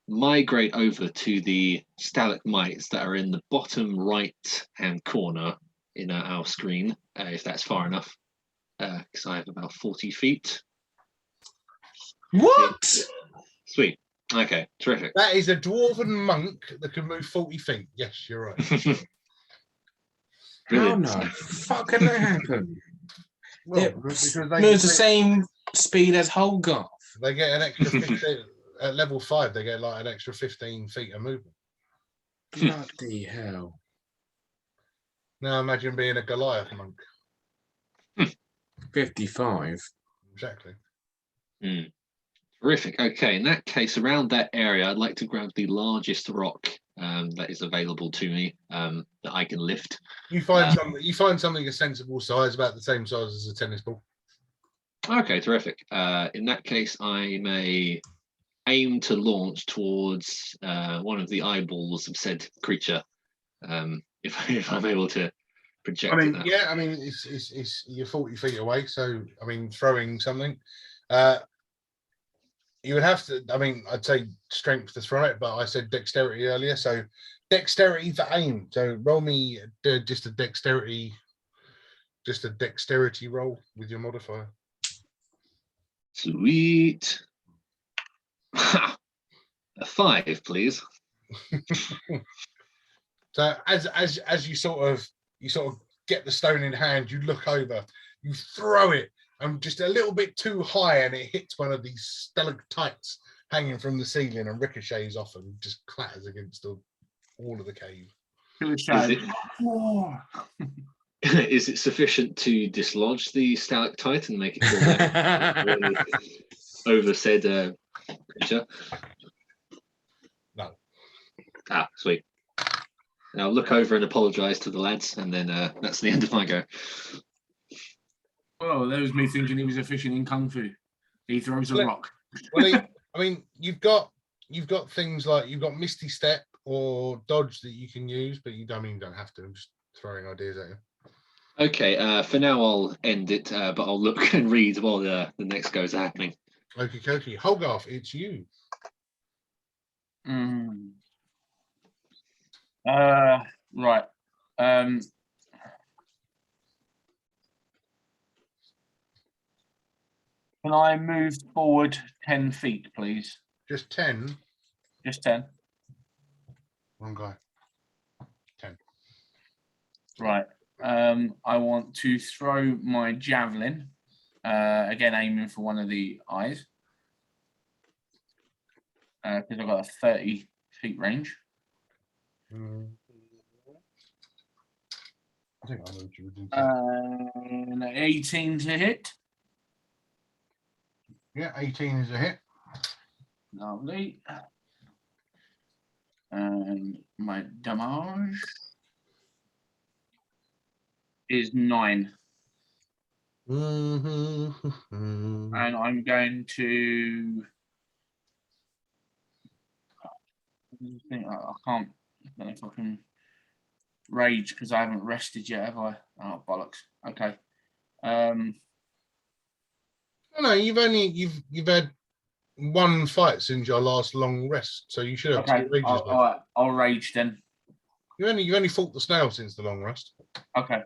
migrate over to the stalagmites that are in the bottom right hand corner in our screen, if that's far enough, because I have about 40 feet. What? Sweet. Okay, terrific. That is a dwarven monk that can move 40 feet. Yes, you're right. How the fuck can that happen? Well, It because moves the same speed as Holgarth. they get an extra 15 at level 5. They get like an extra 15 feet of movement. Bloody hell. Now imagine being a Goliath monk. 55. Exactly. Terrific. Okay, in that case, around that area, I'd like to grab the largest rock that is available to me that I can lift. You find something. You find something a sensible size, about the same size as a tennis ball. Okay, terrific. In that case, I may aim to launch towards one of the eyeballs of said creature, if I'm able to project I mean, it. yeah. I mean, it's you're 40 feet away, so I mean, throwing something. You would have to. I mean, I'd say strength to throw it, but I said dexterity earlier, so dexterity for aim. So roll me just a dexterity roll with your modifier. Sweet. A 5, please. So as you sort of get the stone in hand, you look over, you throw it, and just a little bit too high, and it hits one of these stalactites hanging from the ceiling and ricochets off and just clatters against the wall of the cave. Is it sufficient to dislodge the stalactite and make it fall over said creature? No. Ah, sweet. I'll look over and apologise to the lads, and then that's the end of my go. Well, that was me thinking he was efficient in kung fu. He throws a rock. Well, I mean, you've got things like you've got Misty Step or Dodge that you can use, but you don't have to. I'm just throwing ideas at you. Okay, for now I'll end it, but I'll look and read while the next goes happening. Okie dokie. Hogarth, it's you. Right. Can I move forward 10 feet, please? Just 10. Just 10. One guy. 10. Right. I want to throw my javelin. Again, aiming for one of the eyes. Because I've got a 30 feet range. I think I know what you would do. 18 to hit. Yeah, 18 is a hit. Lovely. And my damage is 9. And I'm going to. I can't. I don't know if I can rage because I haven't rested yet, have I? Oh bollocks. Okay. No, you've had one fight since your last long rest, so you should have 2 rages. All right, I'll rage then. You only fought the snail since the long rest. Okay,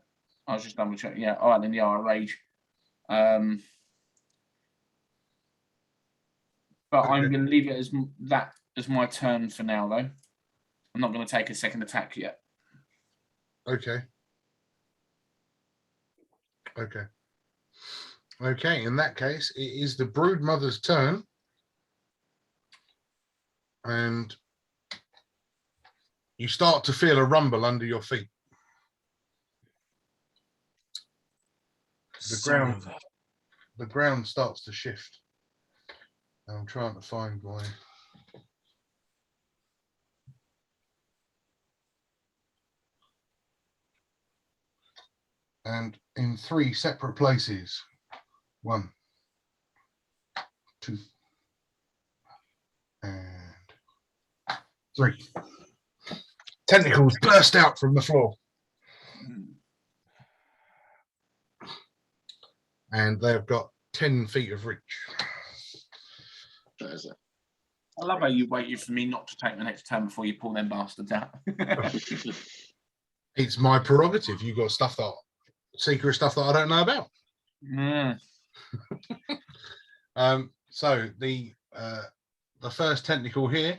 I was just double checking. Yeah, all right then. Yeah, I'll rage. But Okay. I'm going to leave it as that as my turn for now, though. I'm not going to take a second attack yet. Okay. In that case, it is the BroodMothers' turn. And you start to feel a rumble under your feet. The ground starts to shift. I'm trying to find my. And in 3 separate places. 1, 2, and 3. Tentacles burst out from the floor. And they've got 10 feet of reach. I love how you waited for me not to take the next turn before you pull them bastards out. It's my prerogative. You got secret stuff that I don't know about. So the first tentacle here,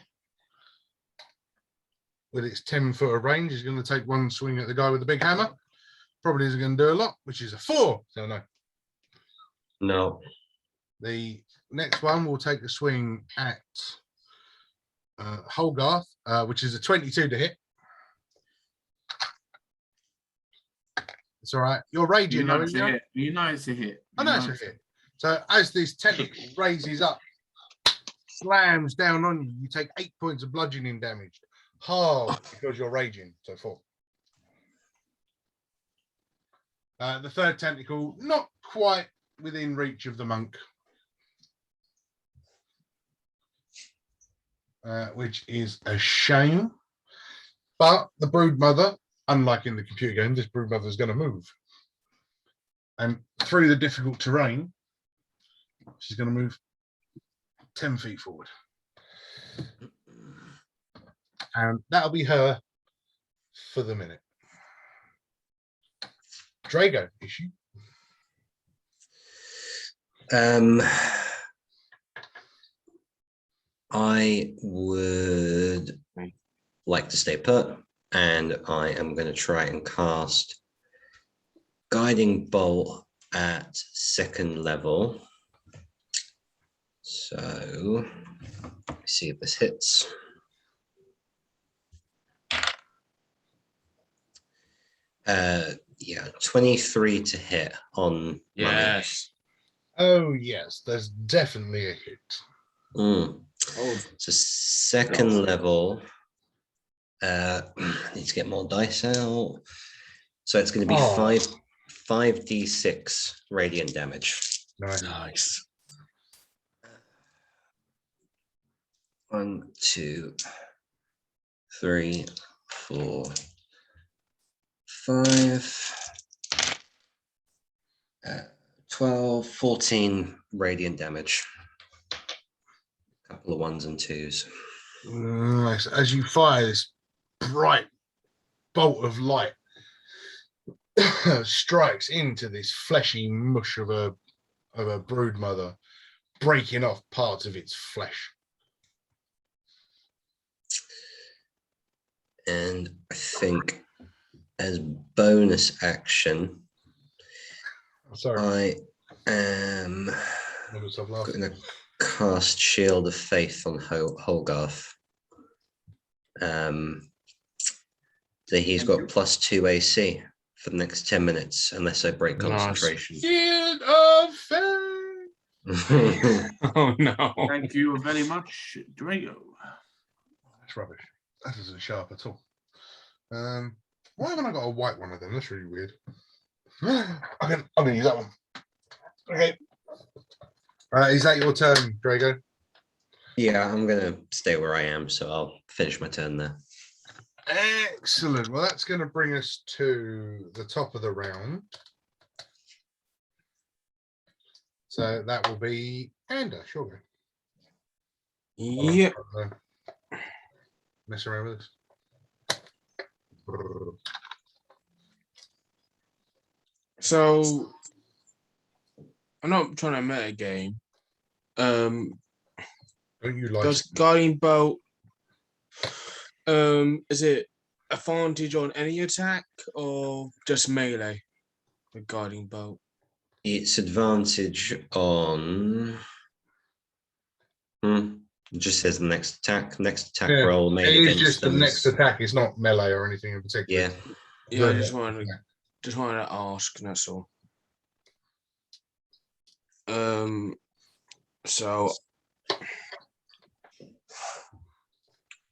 with its 10 foot of range, is going to take 1 swing at the guy with the big hammer. Probably isn't going to do a lot, which is a 4. So no. No. The next one will take a swing at Hogarth, which is a 22 to hit. It's all right. You're raging, You know though, it's a hit. You know it's a hit. I know it's a hit. So as this tentacle raises up, slams down on you, you take 8 points of bludgeoning damage. Half because you're raging. So 4. The third tentacle, not quite within reach of the monk. Which is a shame. But the Broodmother, unlike in the computer game, this Broodmother is going to move. And through the difficult terrain, she's going to move 10 feet forward. And that'll be her for the minute. Drago, issue. I would like to stay put, and I am going to try and cast Guiding Bolt at 2nd level. So, let's see if this hits. Yeah, 23 to hit on Yes. Oh, yes, there's definitely a hit. Mummy. Oh, So 2nd level. I need to get more dice out. So it's going to be 5d6 radiant damage. nice. 1, 2, 3, 4, 5, 12, 14 radiant damage. A couple of 1s and 2s. Nice. As you fire this bright bolt of light, strikes into this fleshy mush of a Broodmother, breaking off parts of its flesh. And I think as bonus action, Sorry, I am I myself laughing. going to cast Shield of Faith on Holgarth. So he's got +2 AC for the next 10 minutes, unless I break Nice. concentration. Shield of Faith. Oh no. Thank you very much, Drago. That's rubbish. That isn't sharp at all. Why haven't I got a white one of them? That's really weird. I'm gonna use that one. Okay. Is that your turn, Drago? Yeah, I'm going to stay where I am, so I'll finish my turn there. Excellent. Well, that's going to bring us to the top of the round. So that will be Ander, sure. Yep. Mess around with this. So I'm not trying to meta game. Don't you like Does Guiding Bolt is it advantage on any attack or just melee with Guiding Bolt? It's advantage on... It just says the next attack. Next attack roll made it is against just the them. next attack. It's not melee or anything in particular. Yeah. Yeah, I just wanted to ask, that's all. So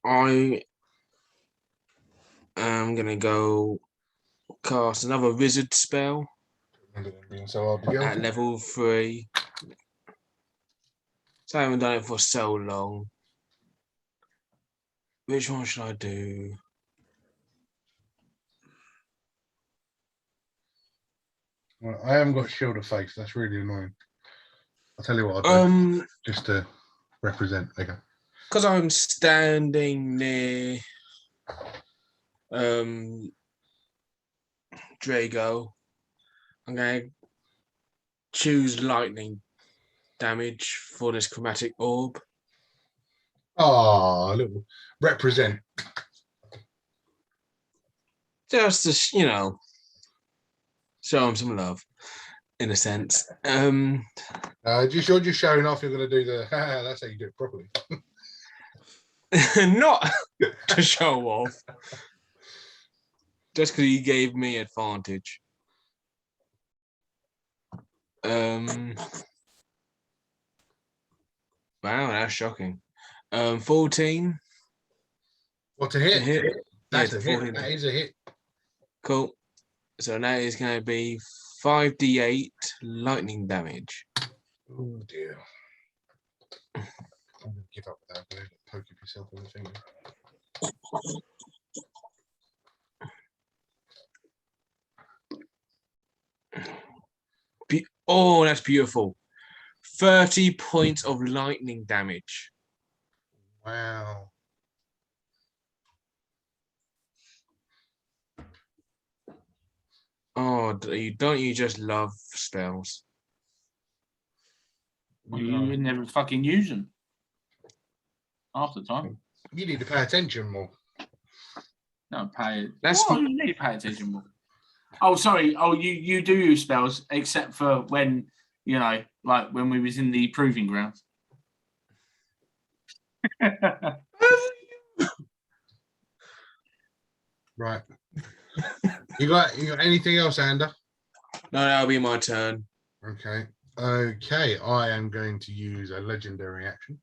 I am gonna go cast another wizard spell So I'll at level 3. So I haven't done it for so long. Which one should I do? Well, I haven't got Shield of Faith. That's really annoying. I'll tell you what I'll do. Just to represent. Okay. Because I'm standing near Drago, I'm going to choose lightning damage for this chromatic orb. Oh, a little represent. Just to, show him some love, in a sense. You're just showing off. You're going to do the. That's how you do it properly. Not to show off, just because he gave me advantage. Wow, that's shocking. 14 What a to hit! hit. That's Yeah, a to hit. 14. That is a hit. Cool. So that is going to be 5d8 lightning damage. Oh dear. I'm gonna give up that. I'm gonna poke yourself in the finger. Oh, that's beautiful. 30 points of lightning damage. Wow. Oh, don't you just love spells? You never fucking use them half the time. You need to pay attention more. No, pay. That's What? You need to pay attention more. Oh, sorry. Oh, you do use spells, except for when, you know, like when we was in the proving grounds. Right. You got anything else, Ander? No, that'll be my turn. Okay. Okay. I am going to use a legendary action.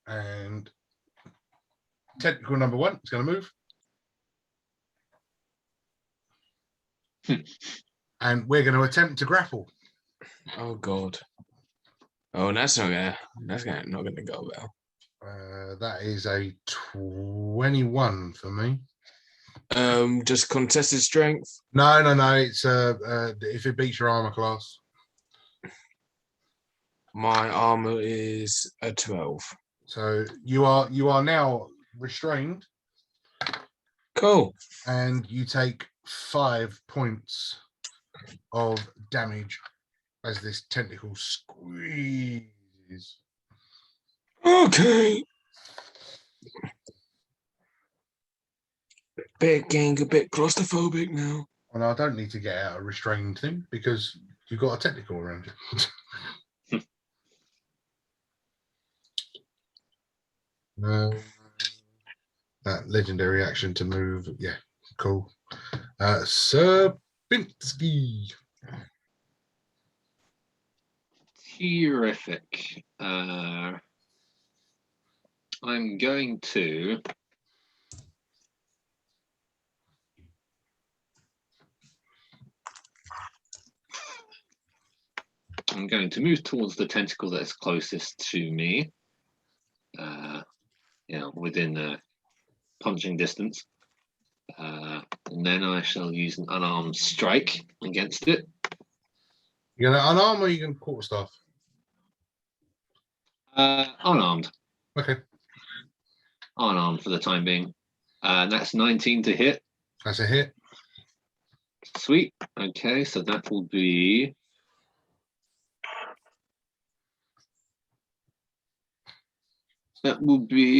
And technical number 1 is going to move. And we're going to attempt to grapple. Oh God. Oh, that's not gonna go well. That is a 21 for me. Just contested strength. No. It's if it beats your armor class. My armor is a 12. So you are now restrained. Cool. And you take 5 points of damage as this tentacle squeezes. Okay. Getting a bit claustrophobic now. And I don't need to get out a restrained thing because you've got a technical around you. That legendary action to move. Yeah, cool. Serbinsky. Terrific. I'm going to move towards the tentacle that's closest to me. Within punching distance. And then I shall use an unarmed strike against it. You're going to unarm or you can quarterstaff? Unarmed. Okay. Unarmed for the time being. And that's 19 to hit. That's a hit. Sweet. Okay, so that will be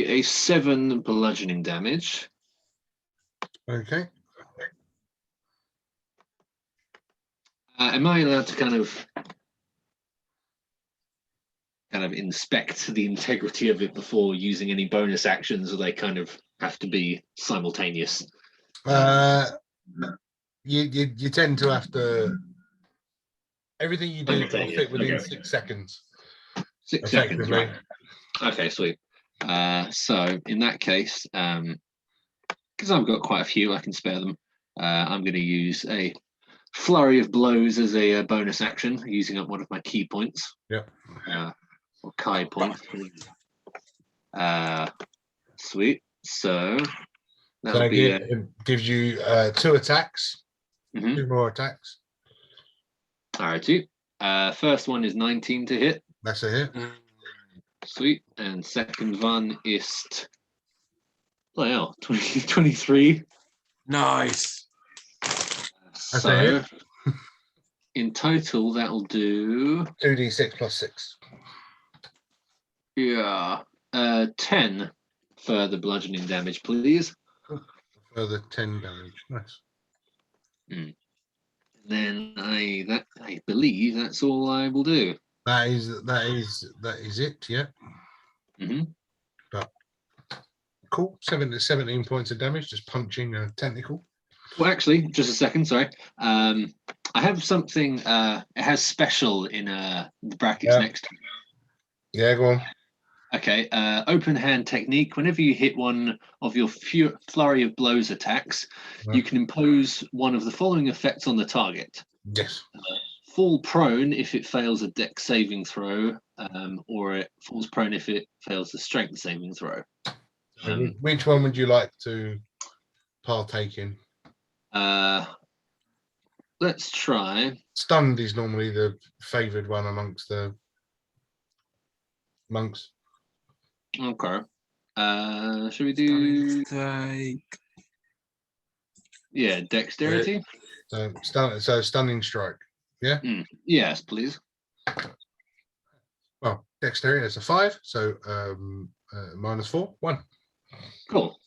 a 7 bludgeoning damage. Okay. Am I allowed to kind of inspect the integrity of it before using any bonus actions, or they kind of have to be simultaneous? You tend to have to. Everything you do got to fit within 6 seconds. 6 seconds, right? Okay, sweet. So in that case, because I've got quite a few, I can spare them. I'm going to use a flurry of blows as a bonus action, using up one of my key points. Yep. Or Kai points. Sweet. So that'll be. It gives you 2 attacks. 2 more attacks. All righty. First one is 19 to hit. That's a hit. Sweet. And second one is 23. Nice. That's So a hit. In total, that'll do 2d6 plus 6. Yeah. 10 further bludgeoning damage, please. Further 10 damage. Nice. Then I believe that's all I will do. That is it. Yeah. But cool. 17 points of damage, just punching a tentacle. Well, actually, just a second. Sorry. I I have something. It has special in the brackets Yeah. next. Yeah, go on. Okay. Open hand technique. Whenever you hit one of your flurry of blows attacks, you can impose one of the following effects on the target. Yes. Fall prone if it fails a dex saving throw, or it falls prone if it fails the strength saving throw. Which one would you like to partake in? Let's try. Stunned is normally the favoured one amongst the monks. Okay. Should we do? Yeah, dexterity. So stunning strike. Yeah. Yes, please. Well, dexterity is a 5, so -4, 1. Cool.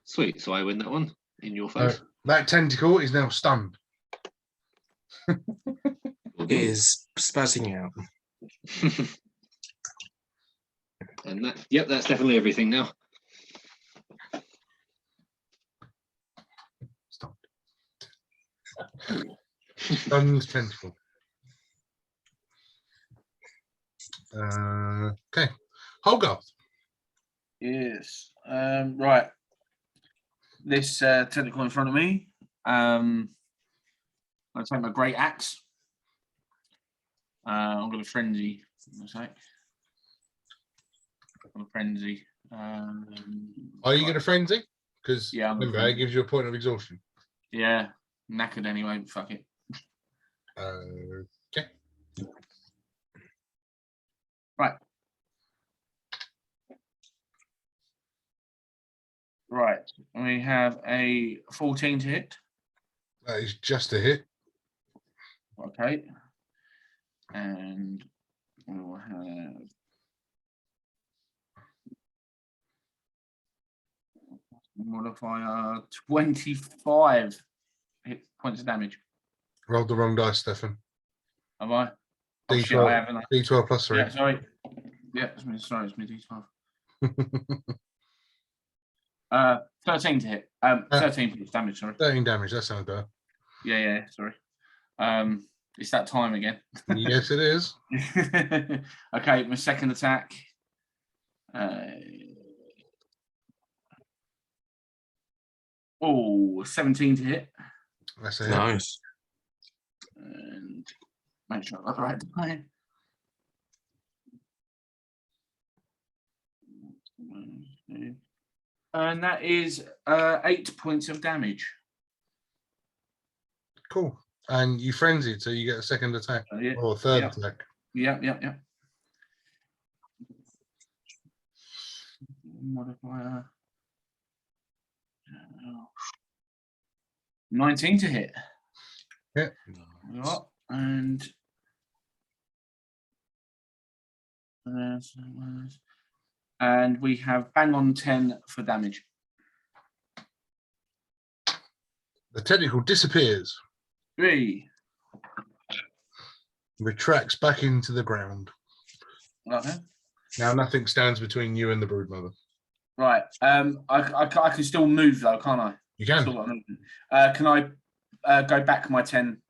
Sweet. So I win that one in your face. That tentacle is now stunned. It is spazzing out. And that, yep, that's definitely everything now. Stunned tentacle. Okay. Hogarth. Yes. Right. This tentacle in front of me. I'll take my great axe. I'm going to frenzy. I'm going to frenzy. Are you going to frenzy? Because remember, it gives you a point of exhaustion. Yeah, knackered anyway. But fuck it. Okay. Right. Right. We have a 14 to hit. That is just a hit. Okay. And we'll have modifier 25 hit points of damage. Rolled the wrong dice, Stefan. Have I? Oh, D12, shit, I haven't. D12 plus 3. Yeah, sorry. Yeah, it's me D12. 13 to hit. 13 points damage, sorry. 13 damage, that sounds better. Yeah, sorry. It's that time again. Yes, it is. Okay, my second attack. 17 to hit. That's a hit. Nice. And make sure I got the right time. And that is 8 points of damage. Cool. And you frenzied, so you get a second attack Yeah, or a third attack. Yep. Modifier 19 to hit. Yeah. And we have bang on 10 for damage. The tentacle disappears. 3. Retracts back into the ground. Okay. Now nothing stands between you and the broodmother. Right. I can still move though, can't I? You can. Can I go back my 10?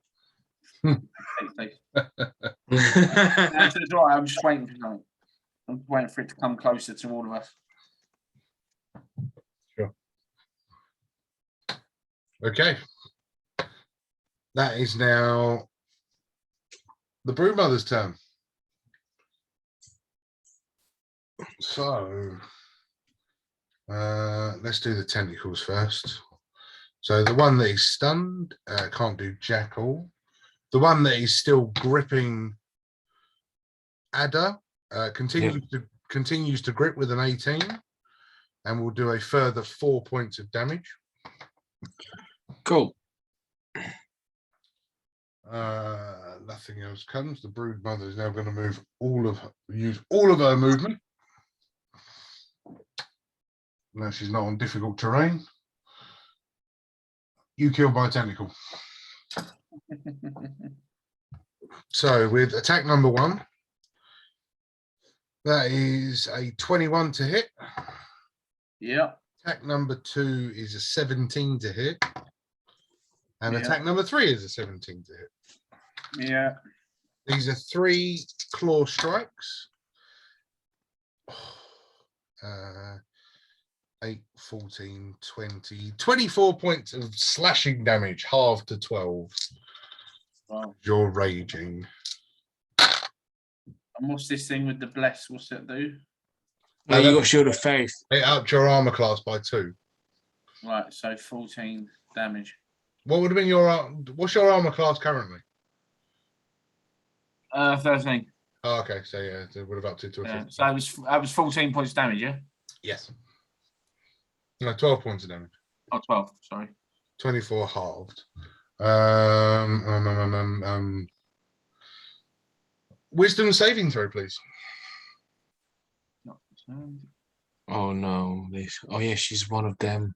It's all right. I'm just waiting for something. I'm waiting for it to come closer to all of us. Sure. Okay. That is now the broodmother's turn. So let's do the tentacles first. So the one that is stunned can't do jack all. The one that is still gripping Ada continues to grip with an 18, and will do a further 4 points of damage. Cool. Nothing else comes. The broodmother is now going to use all of her movement. No, she's not on difficult terrain. You kill by tentacle. So with attack number 1, that is a 21 to hit. Yeah. Attack number 2 is a 17 to hit. And attack number 3 is a 17 to hit. Yeah. These are 3 claw strikes. 8, 14, 20, 24 points of slashing damage, halved to 12. Wow. You're raging. And what's this thing with the bless? What's that do? Yeah, you got Shield of Faith. It upped your armor class by 2. Right, so 14 damage. What would have been what's your armor class currently? 13. Oh, okay, so yeah, it would have upped it to a 15. So I was 14 points damage, yeah? Yes. No, 12 points of damage. Oh, 12, sorry. 24 halved. Wisdom saving throw, please. Oh no. Oh yeah, she's one of them.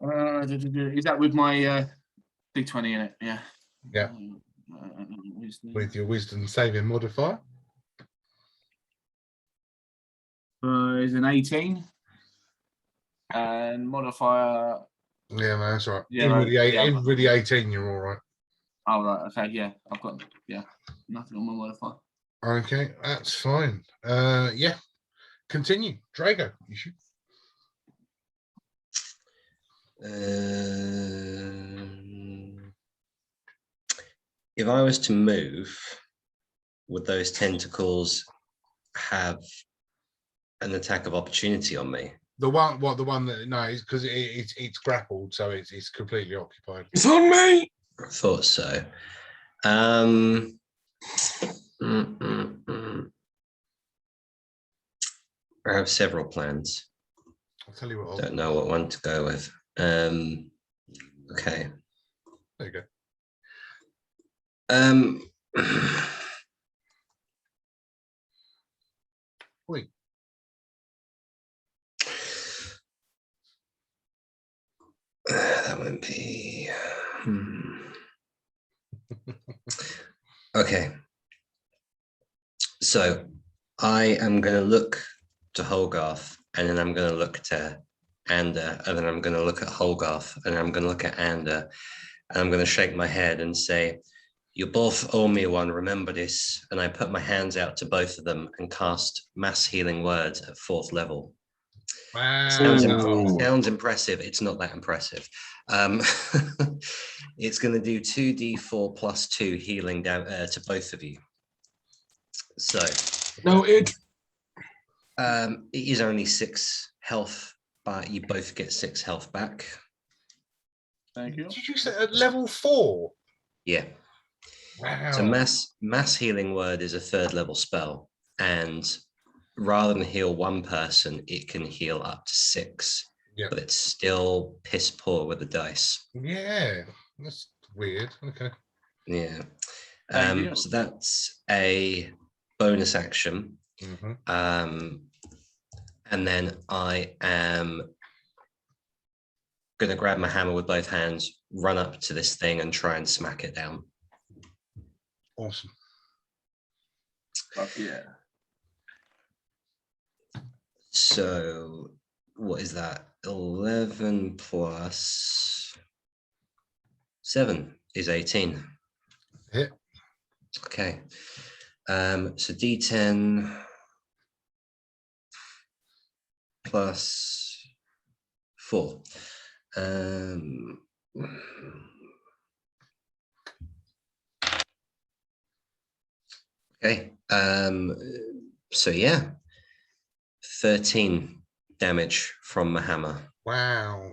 Is that with my D20 in it? Yeah. Yeah. With your wisdom saving modifier. Is an 18. And modifier. Yeah, man, that's all right. Yeah, In right. with the Yeah, with the 18, you're all right. Oh, right. Okay. Yeah. I've got, nothing on my modifier. Okay, that's fine. Yeah. Continue. Drago, you should. If I was to move, would those tentacles have an attack of opportunity on me? The one that no, it's because it's grappled, so it's completely occupied. It's on me. I thought so. I have several plans. I'll tell you what. Don't know what one to go with. Okay. There you go. Wait. That won't be. Okay. So I am going to look to Holgarth, and then I'm going to look to Ander, and then I'm going to look at Holgarth, and I'm going to look at Ander, and I'm going to shake my head and say, "You both owe me one, remember this." And I put my hands out to both of them and cast Mass Healing Words at 4th level. Wow. Sounds impressive. It's not that impressive. It's going to do 2d4 plus 2 healing down to both of you. So No, it is only 6 health, but you both get 6 health back. Thank you. Did you say at level 4? Yeah. Wow. So mass healing word is a 3rd level spell, and rather than heal one person, it can heal up to 6. Yeah. But it's still piss poor with the dice. Yeah, that's weird. Okay. Yeah. Thank you. So that's a bonus action. Mm-hmm. And then I am going to grab my hammer with both hands, run up to this thing and try and smack it down. Awesome. Fuck yeah. So what is that? 11 plus 7 is 18. Hit. Okay. So D10 plus 4. Okay. So yeah, 13 damage from my hammer. Wow.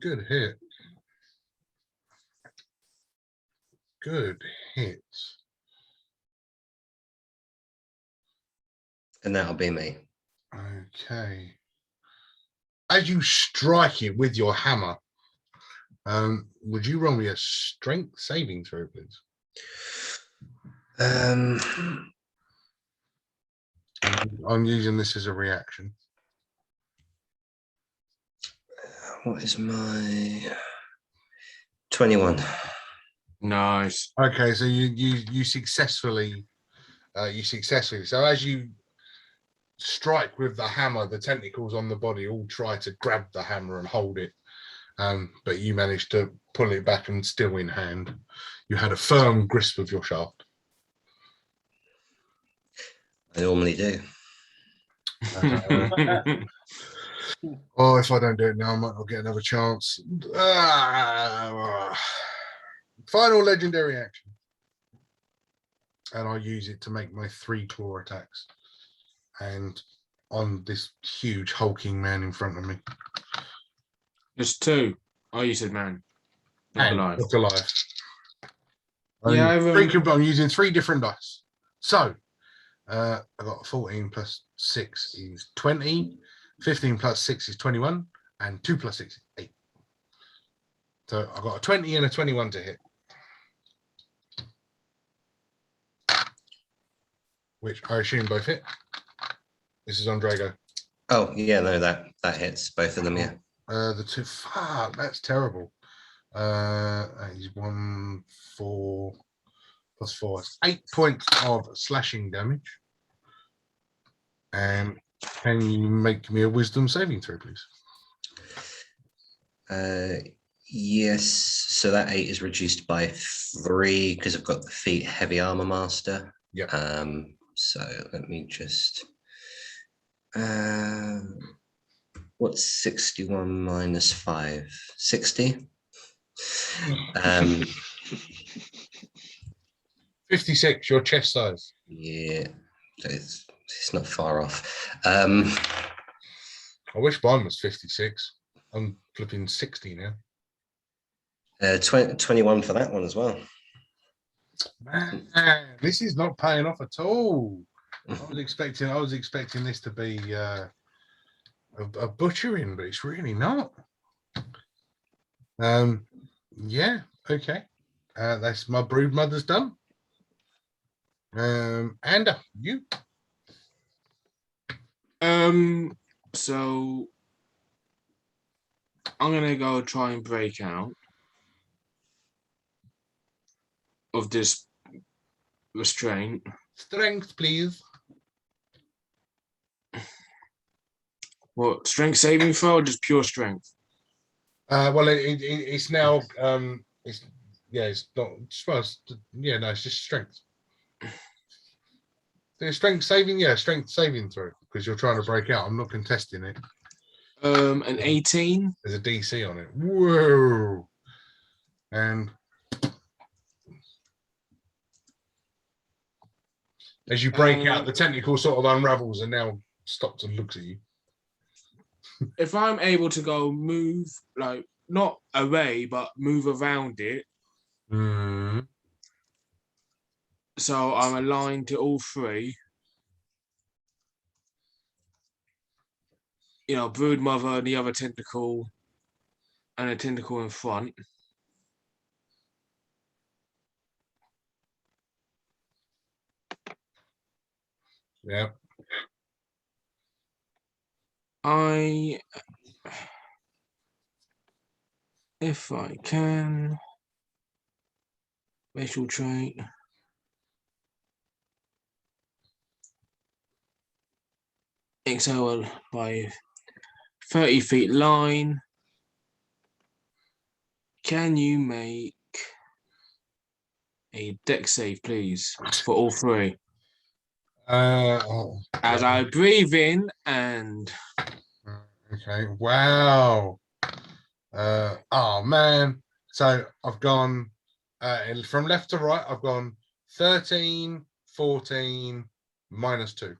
Good hit. Good hit. And that'll be me. Okay. As you strike it with your hammer, would you roll me a strength saving throw, please? I'm using this as a reaction. What is my 21? nice. Okay, so you successfully so as you strike with the hammer, the tentacles on the body all try to grab the hammer and hold it. but you managed to pull it back and still in hand. You had a firm grasp of your shaft. I normally do. Oh, if I don't do it now, I might not get another chance. Final legendary action. And I'll use it to make my 3 claw attacks. And on this huge hulking man in front of me. There's 2. Oh, you said man. Not And alive. not alive. Yeah, I'm using 3 different dice. So I got 14 plus 6 is 20, 15 plus 6 is 21, and 2 plus 6 is 8. So I got a 20 and a 21 to hit. Which I assume both hit. This is on Drago. Oh, yeah, no, that hits both of them, yeah. The 2, fuck, that's terrible. That is 1, 4 plus 4. It's 8 points of slashing damage. And can you make me a wisdom saving throw, please? Yes, so that 8 is reduced by 3 because I've got the feat heavy armor master. Yep. So let me just what's 61 minus 5? 60. 56, your chest size. Yeah, so it's not far off. I wish mine was 56. I'm flipping 60 now. 21 for that one as well. Man, this is not paying off at all. I was expecting this to be a butchering, but it's really not. Yeah, okay. That's my BroodMothers done. Anda, you. So I'm gonna go try and break out of this restraint. Strength, please. What, strength saving throw or just pure strength? Well, it's now it's not. It's just strength. Strength saving throw because you're trying to break out. I'm not contesting it. An 18. There's a DC on it. Whoa! And as you break out, the tentacle sort of unravels and now stops and looks at you. If I'm able to go move, like not away, but move around it, so I'm aligned to all 3. You know, BroodMother and the other tentacle, and a tentacle in front. Yeah. If I can, racial trait. Exhale by 30 feet line. Can you make a dex save, please, for all 3? As I breathe in and... Okay, wow. Oh, man. So I've gone, from left to right, I've gone 13, 14, minus 2.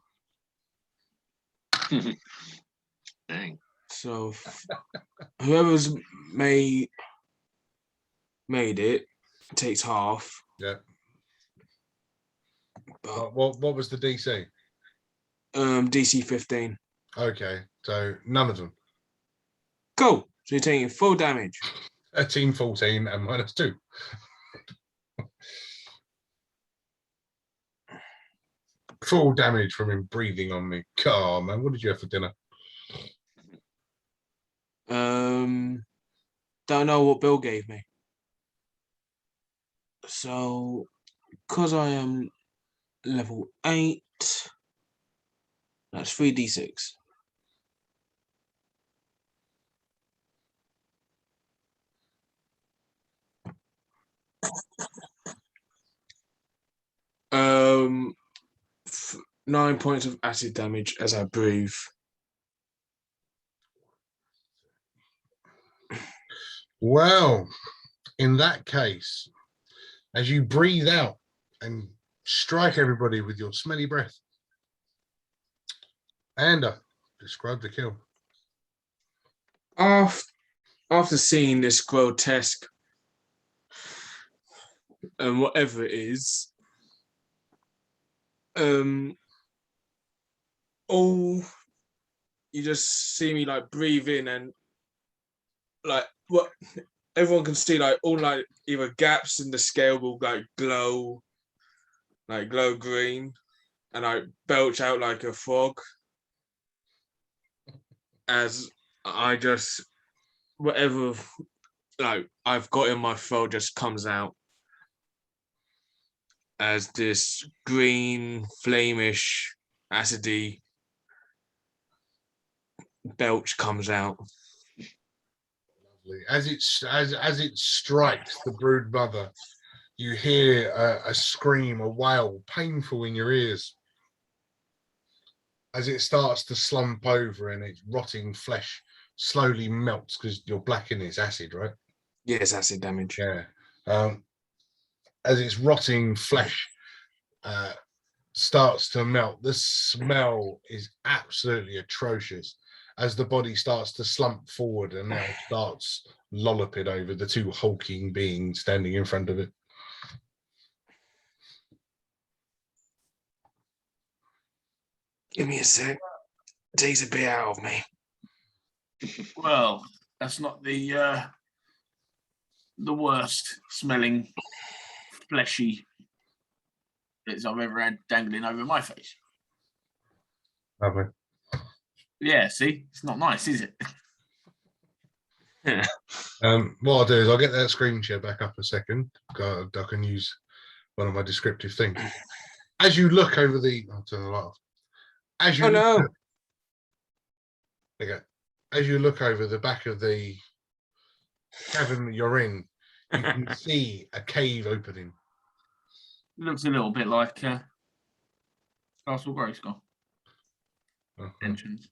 Dang. So whoever's made it takes half. Yeah. But, what was the DC? DC 15. Okay, so none of them. Cool. So you're taking full damage. 13, 14, and minus 2. Full damage from him breathing on me. God, man, what did you have for dinner? Don't know what Bill gave me. So, because I am level 8, that's 3d6. Um, 9 points of acid damage as I breathe. Well, in that case, as you breathe out and strike everybody with your smelly breath, and describe the kill. After seeing this grotesque and whatever it is, all you just see me like breathe in and like what everyone can see, like all like either gaps in the scale will like glow green, and I belch out like a frog as I just whatever like I've got in my throat just comes out as this green flamish acidy belch comes out. Lovely. As it strikes the brood mother, you hear a scream, a wail, painful in your ears, as it starts to slump over and its rotting flesh slowly melts because you're black in its acid, right? Yes, acid damage. Yeah. As its rotting flesh starts to melt, the smell is absolutely atrocious as the body starts to slump forward and now starts lolloping over the two hulking beings standing in front of it. Give me a sec. Takes a bit out of me. Well, that's not the worst smelling fleshy bits I've ever had dangling over my face. Lovely. Yeah, see, it's not nice, is it? Yeah. What I'll do is I'll get that screen share back up a second. I can use one of my descriptive things. As you look over I'll turn the light off. As you As you look over the back of the cavern that you're in, you can see a cave opening. It looks a little bit like Castle Grayskull entrance.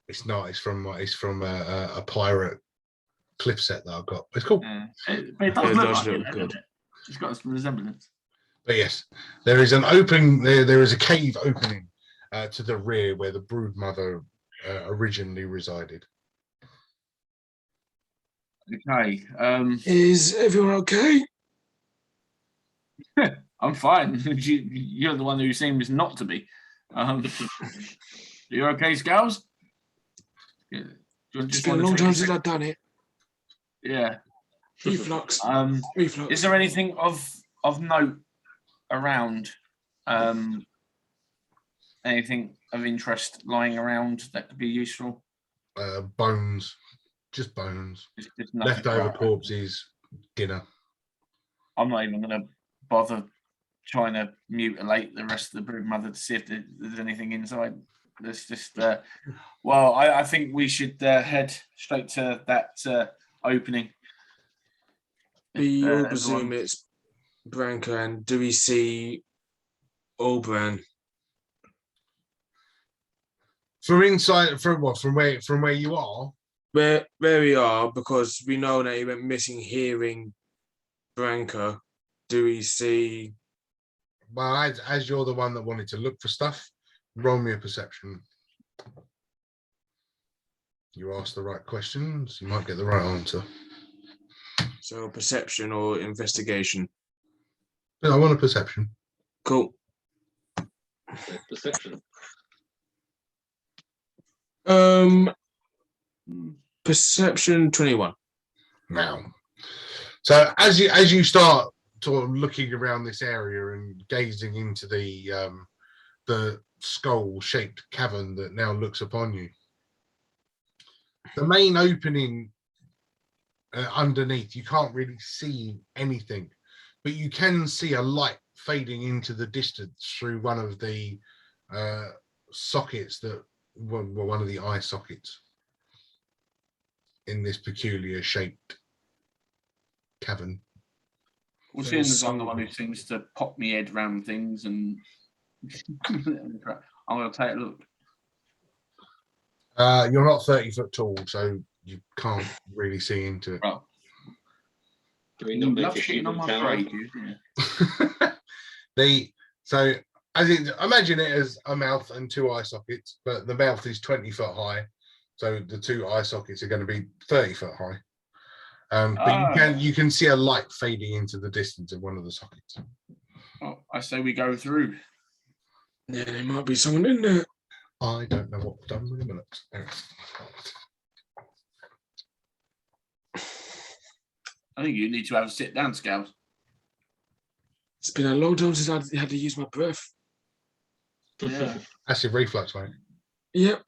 It's not. It's from a pirate cliff set that I've got. It's cool. But it does look like it, good. It's got some resemblance. But yes, there is an open. There is a cave opening to the rear where the brood mother originally resided. Okay. Is everyone okay? I'm fine. You're the one who seems not to be. You're okay, Scales? Yeah. It's been a long time since I've done it. Yeah. Reflux. Reflux. Is there anything of note around? Anything of interest lying around that could be useful? Bones. Just bones. Just Leftover corpses, dinner. I'm not even going to bother trying to mutilate the rest of the brood mother to see if there's anything inside. There's just, well, I think we should head straight to that opening. We all presume it's Branca, and do we see Olbran? From inside, from where you are? Where we are, because we know that he went missing hearing Branca. Do we see? Well, as you're the one that wanted to look for stuff, roll me a perception. You ask the right questions, you might get the right answer. So perception or investigation? I want a perception. Cool. Perception. Perception 21. Now, so as you start sort of looking around this area and gazing into the skull-shaped cavern that now looks upon you, the main opening underneath, you can't really see anything, but you can see a light fading into the distance through one of the sockets that were one of the eye sockets in this peculiar shaped cavern. Well, seeing as I'm the one who seems to pop my head around things and I'm going to take a look. You're not 30 foot tall, so you can't really see into it. Right. Do we You not make love a shitting on human my tower? parade, yeah. So as in, imagine it as a mouth and two eye sockets, but the mouth is 20 foot high, so the two eye sockets are going to be 30 foot high. But you can see a light fading into the distance of one of the sockets. Well, I say we go through. Yeah, there might be someone in there. I don't know what I've done with a minute. I think you need to have a sit down, Scout. It's been a long time since I had to use my breath. Yeah. Acid reflux, mate. Yep.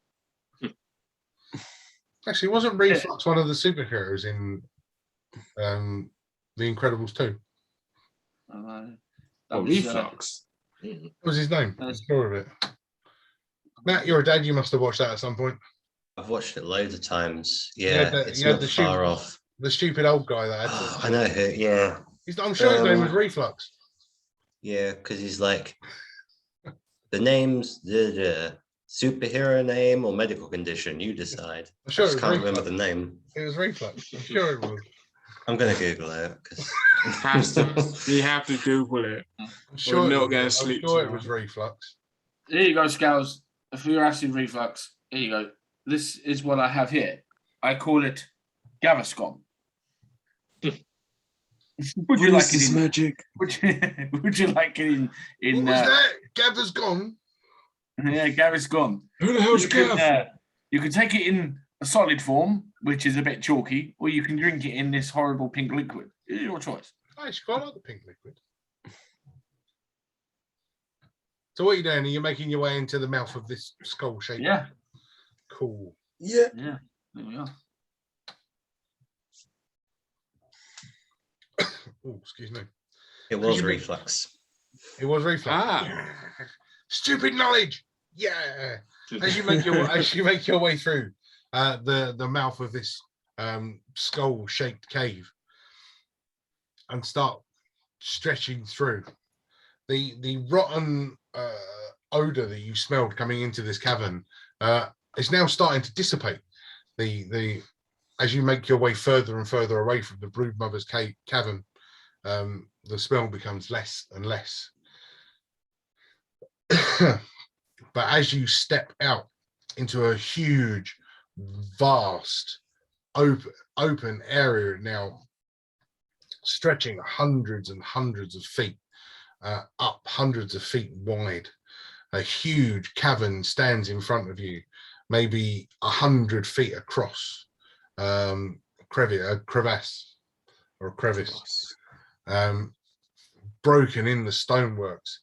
Actually, wasn't Reflux one of the superheroes in The Incredibles 2? What, reflux? What was his name? I'm That's- sure of it. Matt, you're a dad. You must have watched that at some point. I've watched it loads of times. Yeah, Yeah, it's not far off. The stupid old guy that had. Oh, I know who. Yeah, I'm sure his name was Reflux. yeah, because he's like the name's the superhero name or medical condition. You decide. I'm sure I it just was can't Reflux. remember the name. It was Reflux. I'm sure it was. I'm gonna Google it because You have to Google it. I'm sure, not it, gonna was, I'm sleep sure it tonight. was Reflux. Here you go, Scouts. For your acid reflux, here you go. This is what I have here. I call it Gaviscon. Would you like it in magic? Would you like it in What was that? Gav's gone. Yeah, Gaviscon. Who the hell's Gav? You can take it in a solid form, which is a bit chalky, or you can drink it in this horrible pink liquid. It's your choice. I actually quite like the pink liquid. So what are you doing? Are you making your way into the mouth of this skull shape? Yeah. Cool. Yeah. Yeah. There we are. Oh, excuse me. it was reflux. It was Reflux. Ah. Stupid knowledge. Yeah. As you make your way through the mouth of this skull-shaped cave and start stretching through, the rotten odor that you smelled coming into this cavern is now starting to dissipate. As you make your way further and further away from the BroodMothers cavern, the smell becomes less and less. But as you step out into a huge, vast, open area now, stretching hundreds and hundreds of feet up, hundreds of feet wide, a huge cavern stands in front of you, maybe 100 feet across. Crevasse, broken in the stoneworks,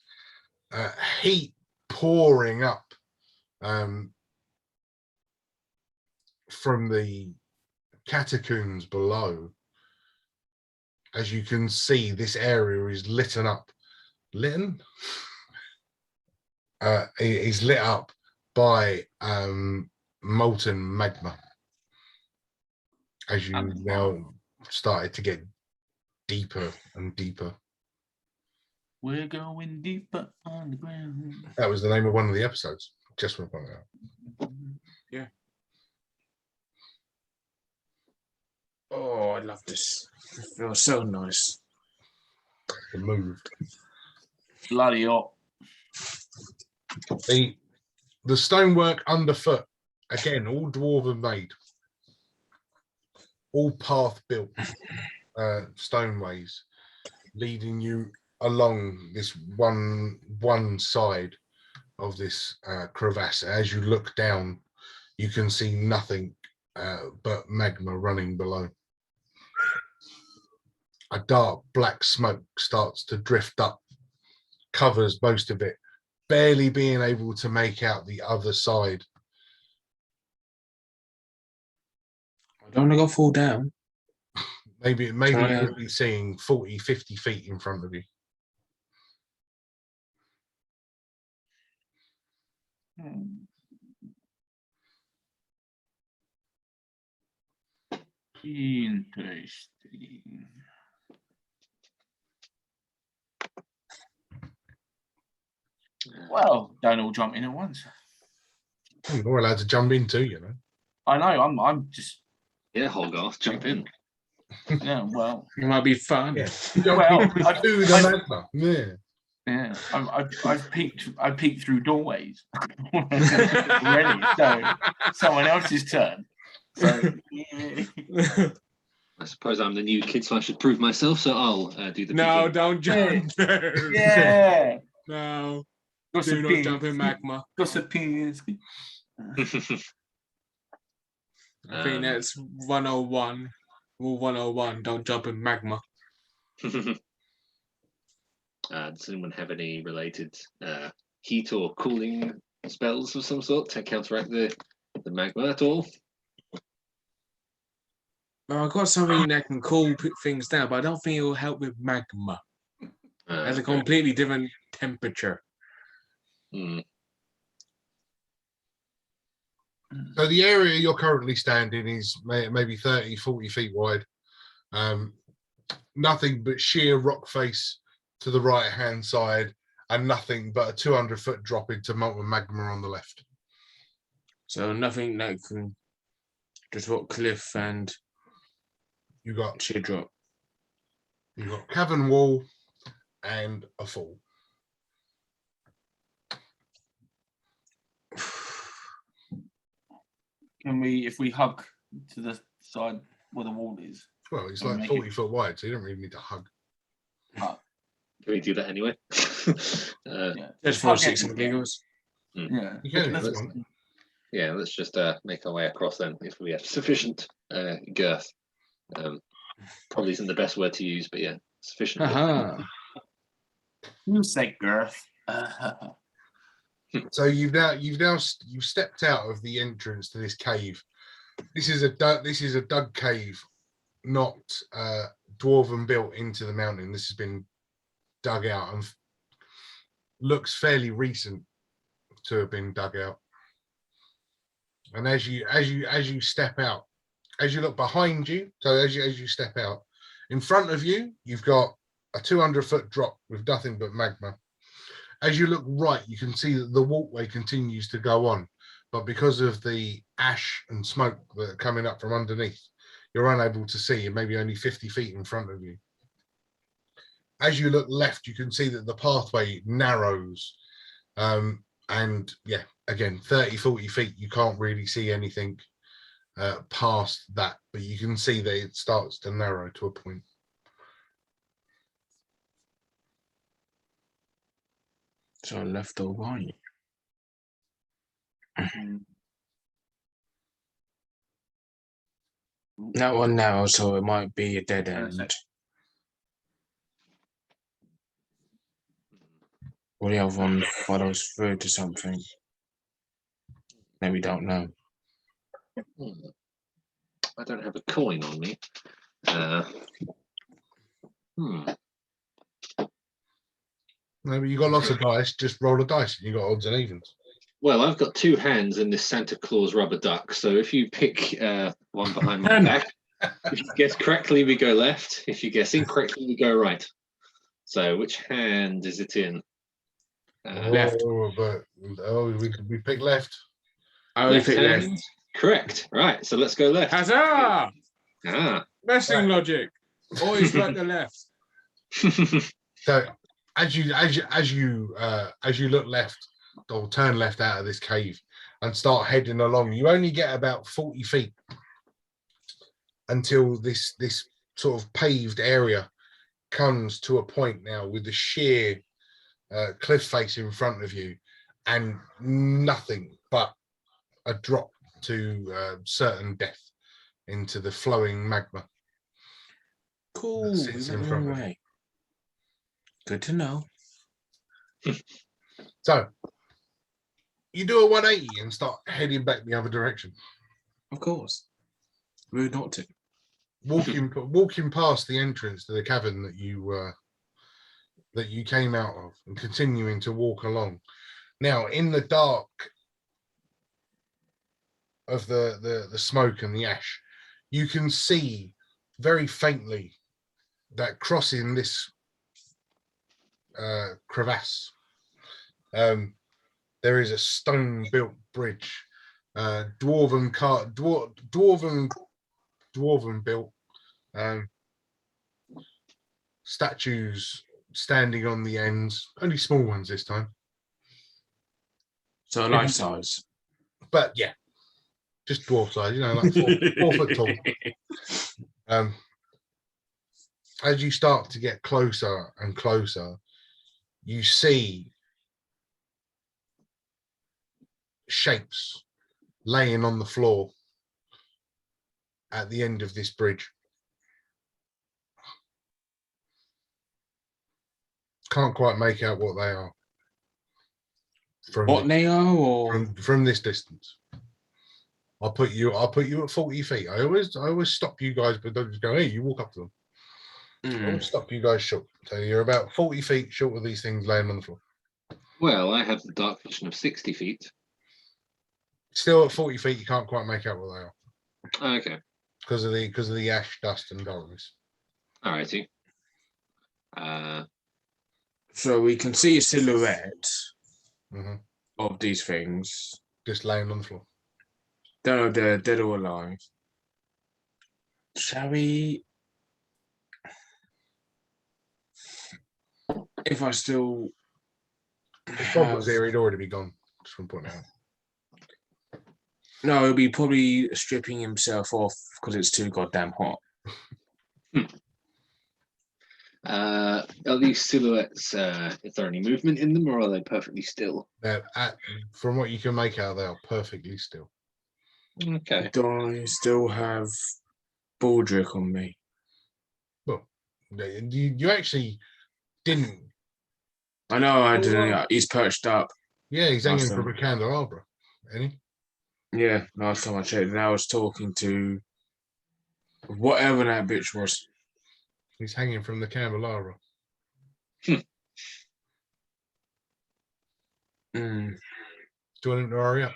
heat pouring up from the catacombs below. As you can see, this area is lit up by molten magma. As you now started to get deeper and deeper. We're going deeper on the ground. That was the name of one of the episodes. Just want to point out. Yeah. Oh, I love this. It feels so nice. It moved. Bloody hot. The stonework underfoot, again, all dwarven made, all path built stoneways, leading you along this one side of this crevasse. As you look down, you can see nothing but magma running below. A dark black smoke starts to drift up, covers most of it, barely being able to make out the other side. I don't want to go fall down. Maybe you'll be seeing 40, 50 feet in front of you. Interesting. Well, don't all jump in at once. You're allowed to jump in too, you know. I know. I'm just. Yeah, Holgarth, jump in. Yeah. Well. It might be fun. Yeah. Well, To the magma. Yeah. Yeah. I've peeked through doorways already. So someone else's turn. So. I suppose I'm the new kid, so I should prove myself. So I'll do the No, beginning. don't jump there. Yeah. No, do Gossip not jump in magma. Gossiping. I think that's 101. Rule 101, don't jump in magma. Does anyone have any related heat or cooling spells of some sort to counteract the magma at all? Well, I've got something that can cool things down, but I don't think it will help with magma. It has a completely different temperature. Hmm. So the area you're currently standing is maybe 30, 40 feet wide. Nothing but sheer rock face to the right-hand side and nothing but a 200-foot drop into molten magma on the left. So nothing that can just what cliff and You got sheer drop. cavern wall and a fall. Can we, if we hug to the side where the wall is? Well, it's And like make 40 it- foot wide, so you don't really need to hug. Can we do that anyway? Yeah. Just for Hug six it. and giggles. Yeah. You can if Let's- you want. Yeah, let's just make our way across then if we have sufficient girth. Probably isn't the best word to use, but yeah, sufficient. girth. Aha. You say girth. So you've stepped out of the entrance to this cave. This is a dug cave, not dwarven built into the mountain. This has been dug out and looks fairly recent to have been dug out. And as you step out, as you look behind you, so as you step out, in front of you, you've got a 200-foot drop with nothing but magma. As you look right, you can see that the walkway continues to go on, but because of the ash and smoke that are coming up from underneath, you're unable to see, and maybe only 50 feet in front of you. As you look left, you can see that the pathway narrows, and yeah, again, 30, 40 feet, you can't really see anything past that, but you can see that it starts to narrow to a point. So left or right? That one now, so it might be a dead end. Or the other one follows through to something. Then we don't know. I don't have a coin on me. No, but you got lots of dice. Just roll a dice, and you got odds and evens. Well, I've got two hands in this Santa Claus rubber duck, so if you pick one behind my back, if you guess correctly, we go left. If you guess incorrectly, we go right. So which hand is it in? Left. We pick left. I only Left pick left. hand. Correct. Right. So let's go left. Huzzah! Ah. Wrestling logic. Always like the left. So as you look left or turn left out of this cave and start heading along, you only get about 40 feet until this sort of paved area comes to a point now with the sheer cliff face in front of you and nothing but a drop to certain death into the flowing magma. Cool. That We sits went in the front wrong of you. way. Good to know. So you do a 180 and start heading back the other direction, Of course. Rude not to. walking past the entrance to the cavern that you came out of, and continuing to walk along. Now, in the dark of the smoke and the ash, you can see very faintly that crossing this crevasse there is a stone-built bridge, dwarven built, statues standing on the ends, only small ones this time. So life size. But yeah, just dwarf size, like 4 foot tall. As you start to get closer and closer, you see shapes laying on the floor at the end of this bridge. Can't quite make out what they are. From this distance. I'll put you at 40 feet. I always stop you guys, but don't just go, hey, you walk up to them. I always stop you guys short. So you're about 40 feet short of these things laying on the floor. Well, I have the dark vision of 60 feet. Still at 40 feet, you can't quite make out what they are. Okay. Because of the ash, dust, and darkness. Alrighty. So we can see a silhouette Mm-hmm. of these things. Just laying on the floor. Don't know if they're dead or alive. Shall we? If I still. If Bob was here, he'd already be gone. Just want to point out. No, he'll be probably stripping himself off because it's too goddamn hot. Are these silhouettes, is there any movement in them, or are they perfectly still? From what you can make out, they are perfectly still. Okay. Do I still have Baldrick on me? Well, you actually didn't. I know I didn't. He's perched up. Yeah, he's hanging Awesome. from a candelabra. Any? Yeah, last time I checked, and I was talking to whatever that bitch was. He's hanging from the candelabra. Mm. Do you want him to hurry up?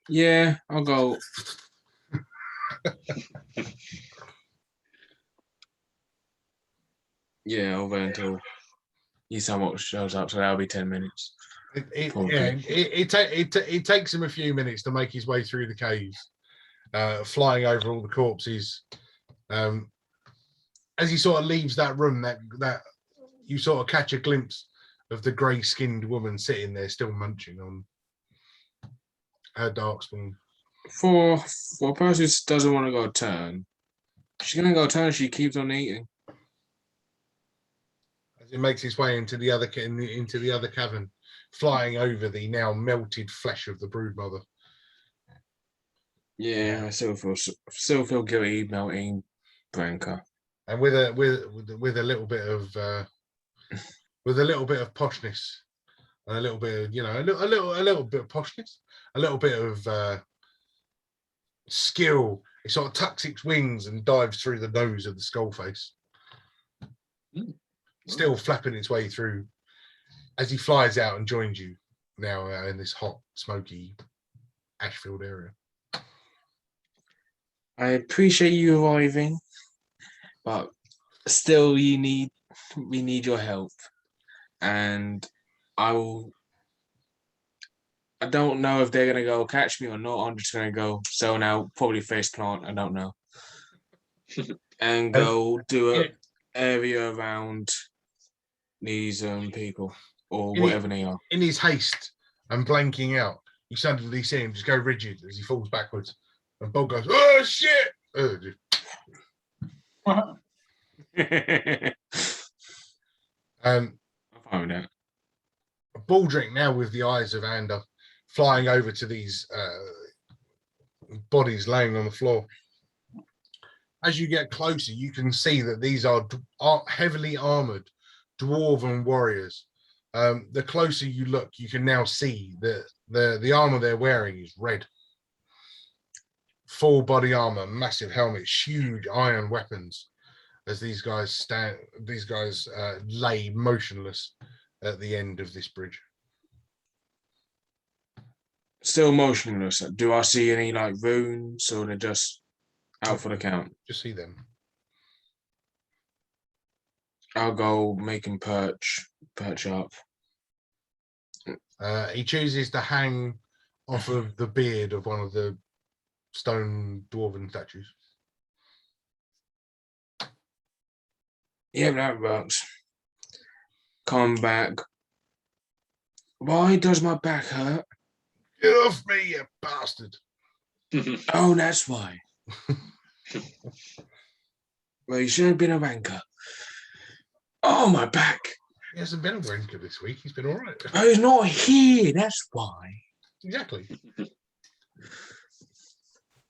Yeah, I'll go. Yeah, I'll wait until he somewhat shows up, so that'll be 10 minutes. It takes him a few minutes to make his way through the caves, flying over all the corpses. As he sort of leaves that room, that you sort of catch a glimpse of the grey-skinned woman sitting there, still munching on her darkspawn. For a person who doesn't want to go turn, she's gonna go turn. She keeps on eating. As it makes its way into the other cavern, flying over the now melted flesh of the broodmother. Yeah, I still feel guilty melting Branca. And with a little bit of poshness, and a little bit of a little bit of poshness, a little bit of skill. It sort of tucks its wings and dives through the nose of the skull face, still flapping its way through as he flies out and joins you now in this hot, smoky ash-filled area. I appreciate you arriving, but still, we need your help, and I don't know if they're gonna go catch me or not. I'm just gonna go zone out, probably face plant. I don't know, and go do an area around these people or whatever they are. In his haste and blanking out, you suddenly see him just go rigid as he falls backwards, and Bob goes, "Oh shit!" I'm fine with that. Baldrick, now with the eyes of Ander, flying over to these bodies laying on the floor. As you get closer, you can see that these are heavily armored dwarven warriors. The closer you look, you can now see that the armor they're wearing is red. Full body armor, massive helmets, huge iron weapons. As these guys lay motionless at the end of this bridge. Still motionless. Do I see any like runes, or they're just out for the count? Just see them. I'll go make him perch up. He chooses to hang off of the beard of one of the stone dwarven statues. Yeah, that works. Come back. Why does my back hurt? Get off me, you bastard! Oh, that's why. Well, you shouldn't have been a wanker. Oh, my back. He hasn't been a wanker this week. He's been all right. Oh, he's not here. That's why. Exactly.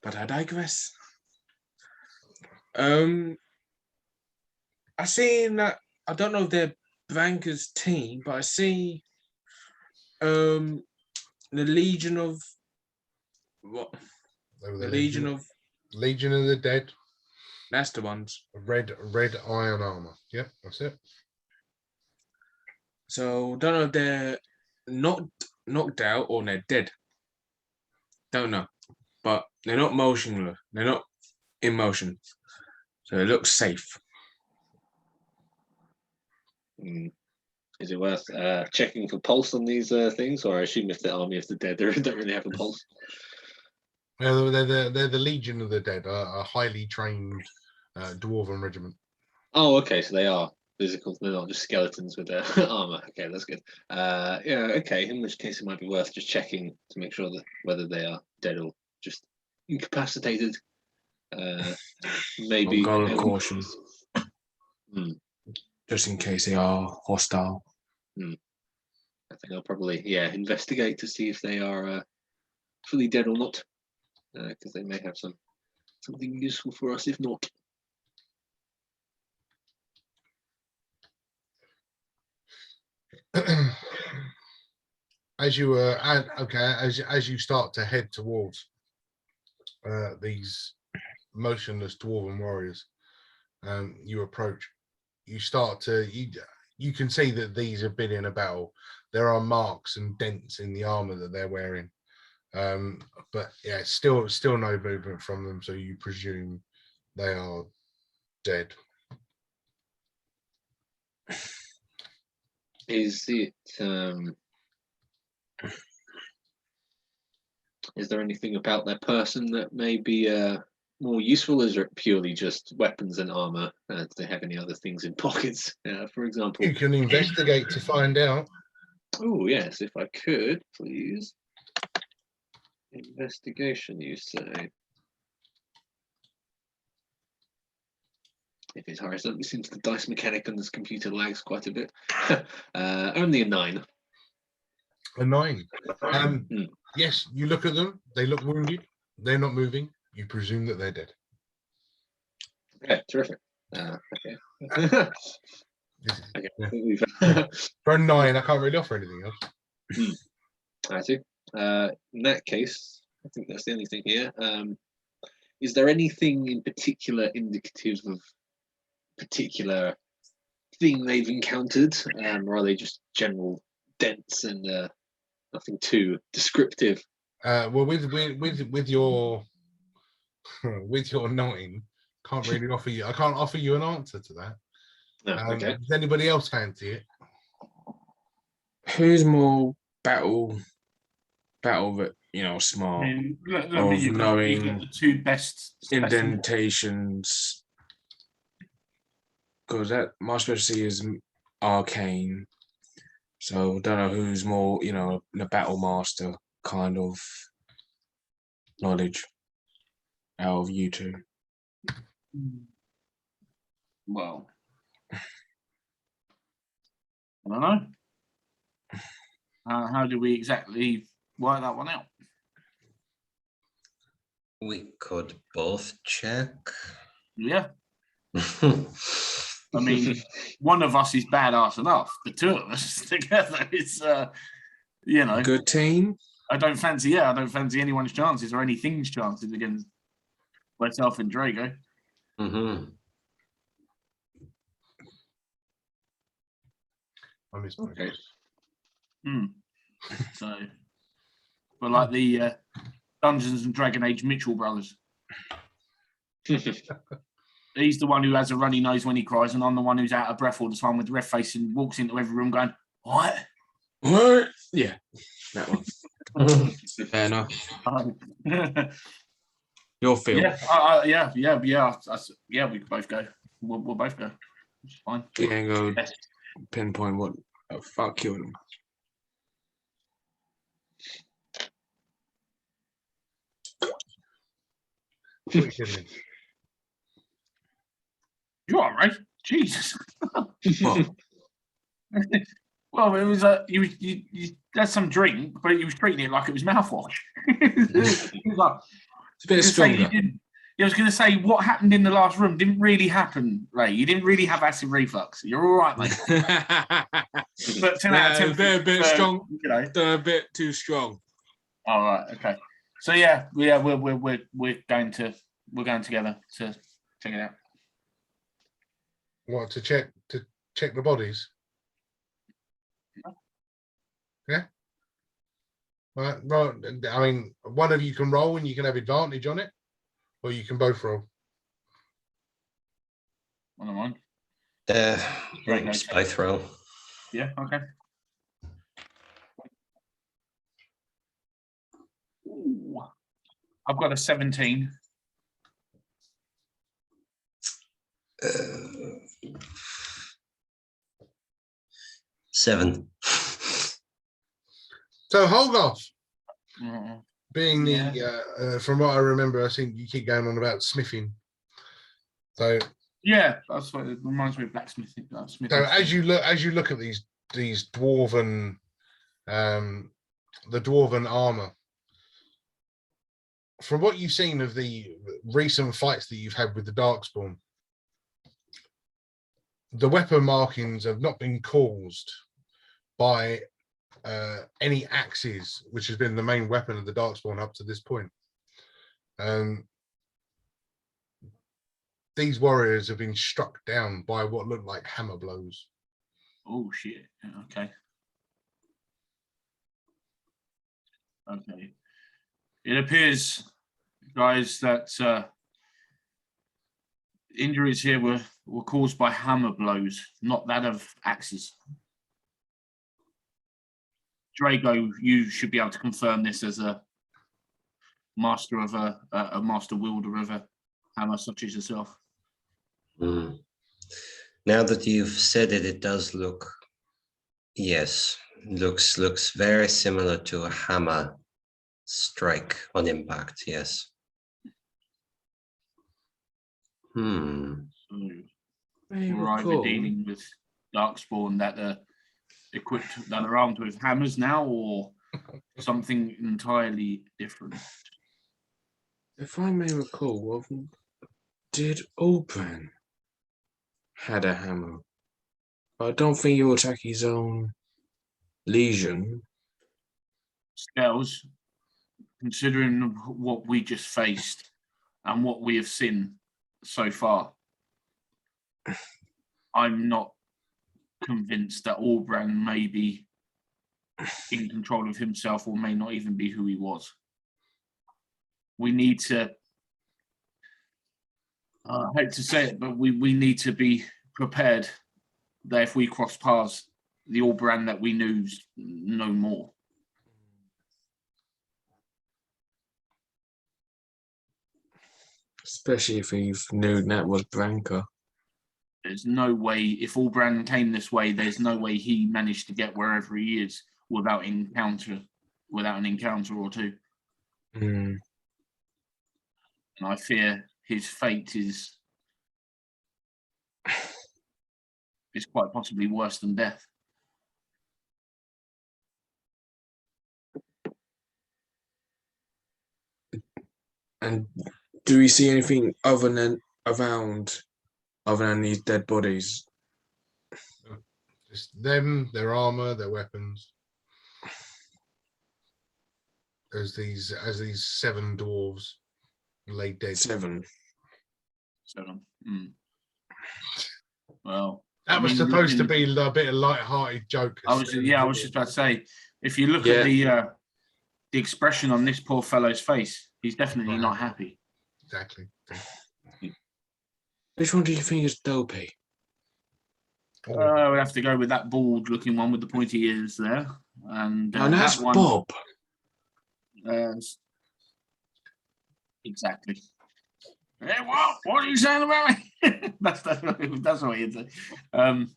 But I digress. I seen that. I don't know if they're Branca's team, but I see the Legion of what? They were The Legion of Legion of the Dead. that's the ones. Red iron armor. Yep, that's it. So don't know if they're knocked out or they're dead. Don't know, but they're not motionless. They're not in motion, so it looks safe. Is it worth checking for pulse on these things, or I assume if the army of the dead they don't really have a pulse? They're the Legion of the Dead, a highly trained dwarven regiment. Oh, okay, so they are physical. They're not just skeletons with their armor. Okay, that's good. Yeah, okay. In which case, it might be worth just checking to make sure that whether they are dead or just incapacitated. Maybe. Go with caution, Hmm. just in case they are hostile. I think I'll probably investigate to see if they are fully dead or not, because they may have something useful for us if not. As you as you start to head towards these motionless dwarven warriors, you approach. You start to you can see that these have been in a battle. There are marks and dents in the armor that they're wearing, but yeah, still no movement from them. So you presume they are dead. Is it? Is there anything about their person that may be more useful? Is it purely just weapons and armor? Do they have any other things in pockets, for example? You can investigate to find out. Oh yes, if I could, please. Investigation, you say? If it's horizontally, seems the dice mechanic on this computer lags quite a bit. Only a 9. A 9. Yes, you look at them. They look wounded. They're not moving. You presume that they're dead. Okay, terrific. Okay. Okay. Yeah. For a 9, I can't really offer anything else. I see. In that case, I think that's the only thing here. Is there anything in particular indicative of particular thing they've encountered, or are they just general dents and nothing too descriptive? Well, with your 9, can't really offer you. I can't offer you an answer to that. No, okay. Does anybody else fancy it? Who's more battle that smart You've of knowing got the 2 best specimens. indentations? Because that my specialty is arcane, so don't know who's more the battle master kind of knowledge out of you two. Well, I don't know. How do we exactly work that one out? We could both check. Yeah. I mean, one of us is badass enough. The 2 of us together is, Good team. I don't fancy anyone's chances or anything's chances against myself and Drago. Mm-hmm. I miss Okay. So, we're like the Dungeons and Dragon Age Mitchell brothers. He's the one who has a runny nose when he cries, and I'm the one who's out of breath all the time with red face and walks into every room going, "What?" What? Yeah, that one. Fair enough. Your field. Yeah. We could both go. We'll both go. It's fine. We ain't go Yes. pinpoint what the fuck killed him. What are you kidding? You all right? Jesus. What? Well, it was you had some drink, but you was treating it like it was mouthwash. He was like, It's a bit I stronger. was going to say what happened in the last room didn't really happen, Ray. You didn't really have acid reflux. You're all right, mate. But 10 out of 10. A bit strong. You know. A bit too strong. All right. Okay. So yeah, we're going together to check it out. What, to check the bodies? Yeah. Right. I mean, one of you can roll and you can have advantage on it, or you can both roll. One of mine. Just both roll. Yeah. Okay. Ooh. I've got a 17. 7. So Holgoth, Mm. being the from what I remember, I think you keep going on about smithing. So Yeah, that's what it reminds me of blacksmithing. so as you look at these dwarven the dwarven armor, from what you've seen of the recent fights that you've had with the Darkspawn, the weapon markings have not been caused by any axes, which has been the main weapon of the Darkspawn up to this point. These warriors have been struck down by what looked like hammer blows. Oh shit! Okay. Okay. It appears, guys, that injuries here were caused by hammer blows, not that of axes. Drago, you should be able to confirm this as a master of a master wielder of a hammer such as yourself. Mm. Now that you've said it, it does look, yes, looks very similar to a hammer strike on impact. Yes. So we're either dealing with Darkspawn that are equipped, that are armed with hammers now, or something entirely different. If I may recall, did Open had a hammer? But I don't think he'll attack his own legion. Scales, considering what we just faced and what we have seen so far, I'm not convinced that Allbrand may be in control of himself or may not even be who he was. We need to, I hate to say it, but we need to be prepared that if we cross paths, the Allbrand that we knew's no more. Especially if he knew that was Branka. There's no way, if Allbrand came this way, there's no way he managed to get wherever he is without an encounter or two. Mm. And I fear his fate is quite possibly worse than death. And do we see anything other than these dead bodies? Just them, their armor, their weapons. As these 7 dwarves lay dead. 7. Mm. Well, that was supposed to be a bit of light-hearted joke. I was just about to say, if you look at the expression on this poor fellow's face, he's definitely not happy. Exactly. Which one do you think is dopey? I would have to go with that bald-looking one with the pointy ears there. And And that's that one, Bob. Exactly. Hey, what are you saying about me? that's what you'd say. And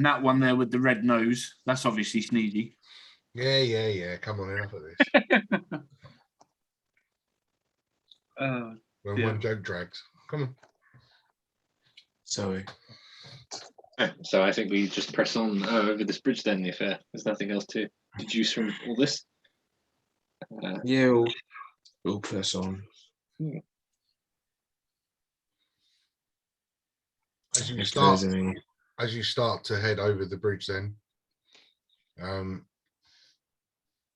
that one there with the red nose, that's obviously Sneezy. Yeah. Come on, enough of this. When yeah. one joke drags. Come on. Sorry. So I think we just press on over this bridge then, if there's nothing else to deduce from all this. Yeah, we'll press on. As you If start there's any. as you start to head over the bridge, then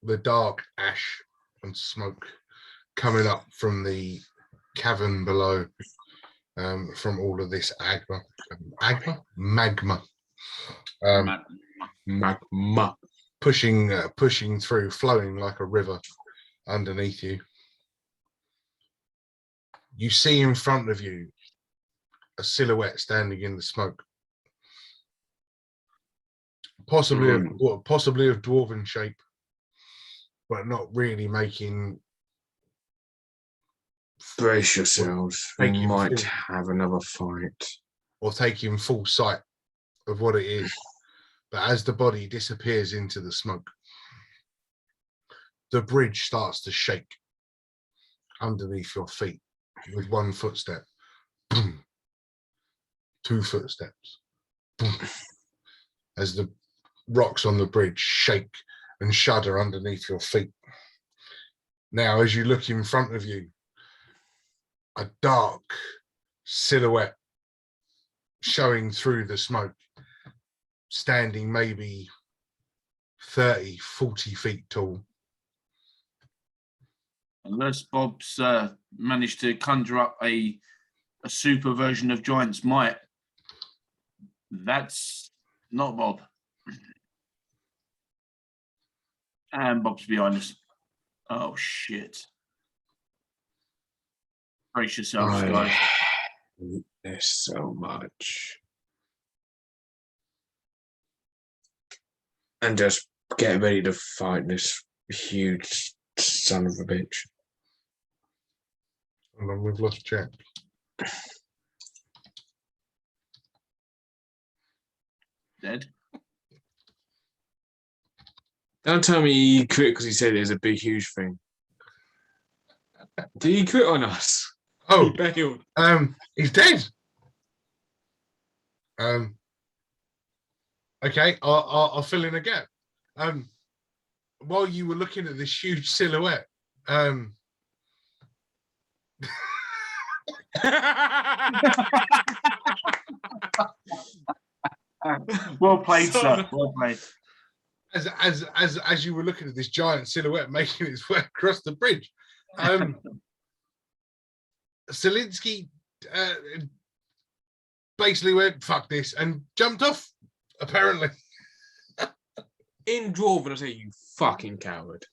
the dark ash and smoke coming up from the cavern below, from all of this magma, Magma. pushing through, flowing like a river underneath you. You see in front of you a silhouette standing in the smoke, possibly of dwarven shape, but not really making. Brace yourselves. We Thank you. might have another fight. Or taking full sight of what it is. But as the body disappears into the smoke, the bridge starts to shake underneath your feet with one footstep. Boom. 2 footsteps. Boom. As the rocks on the bridge shake and shudder underneath your feet. Now, as you look in front of you, a dark silhouette showing through the smoke, standing maybe 30, 40 feet tall. Unless Bob's managed to conjure up a super version of Giant's Might, that's not Bob. And Bob's behind us. Oh, shit. Brace yourselves, guys. hate this so much. And just get ready to fight this huge son of a bitch. And then we've lost Jack. Dead. Don't tell me he quit because he said it was a big, huge thing. Did he quit on us? Oh, He bailed. he's dead. Okay, I'll fill in a gap. While you were looking at this huge silhouette, Well played, sir. Well played. as you were looking at this giant silhouette making its way across the bridge, Zelinsky basically went "fuck this" and jumped off. Apparently, In Dwarven, I say, you fucking coward.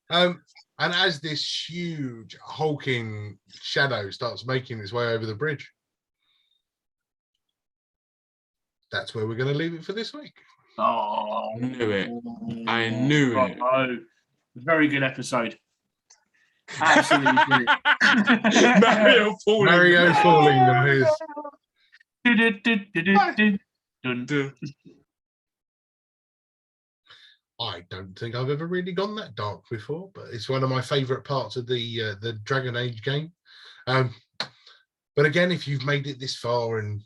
and as this huge hulking shadow starts making its way over the bridge, that's where we're going to leave it for this week. Oh, I knew it. I knew it. Oh, very good episode. Absolutely brilliant. Mario falling. Mario falling on his. I don't think I've ever really gone that dark before, but it's one of my favourite parts of the Dragon Age game. But again, if you've made it this far and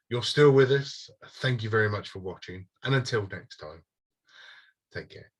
you're still with us, thank you very much for watching. And until next time, take care.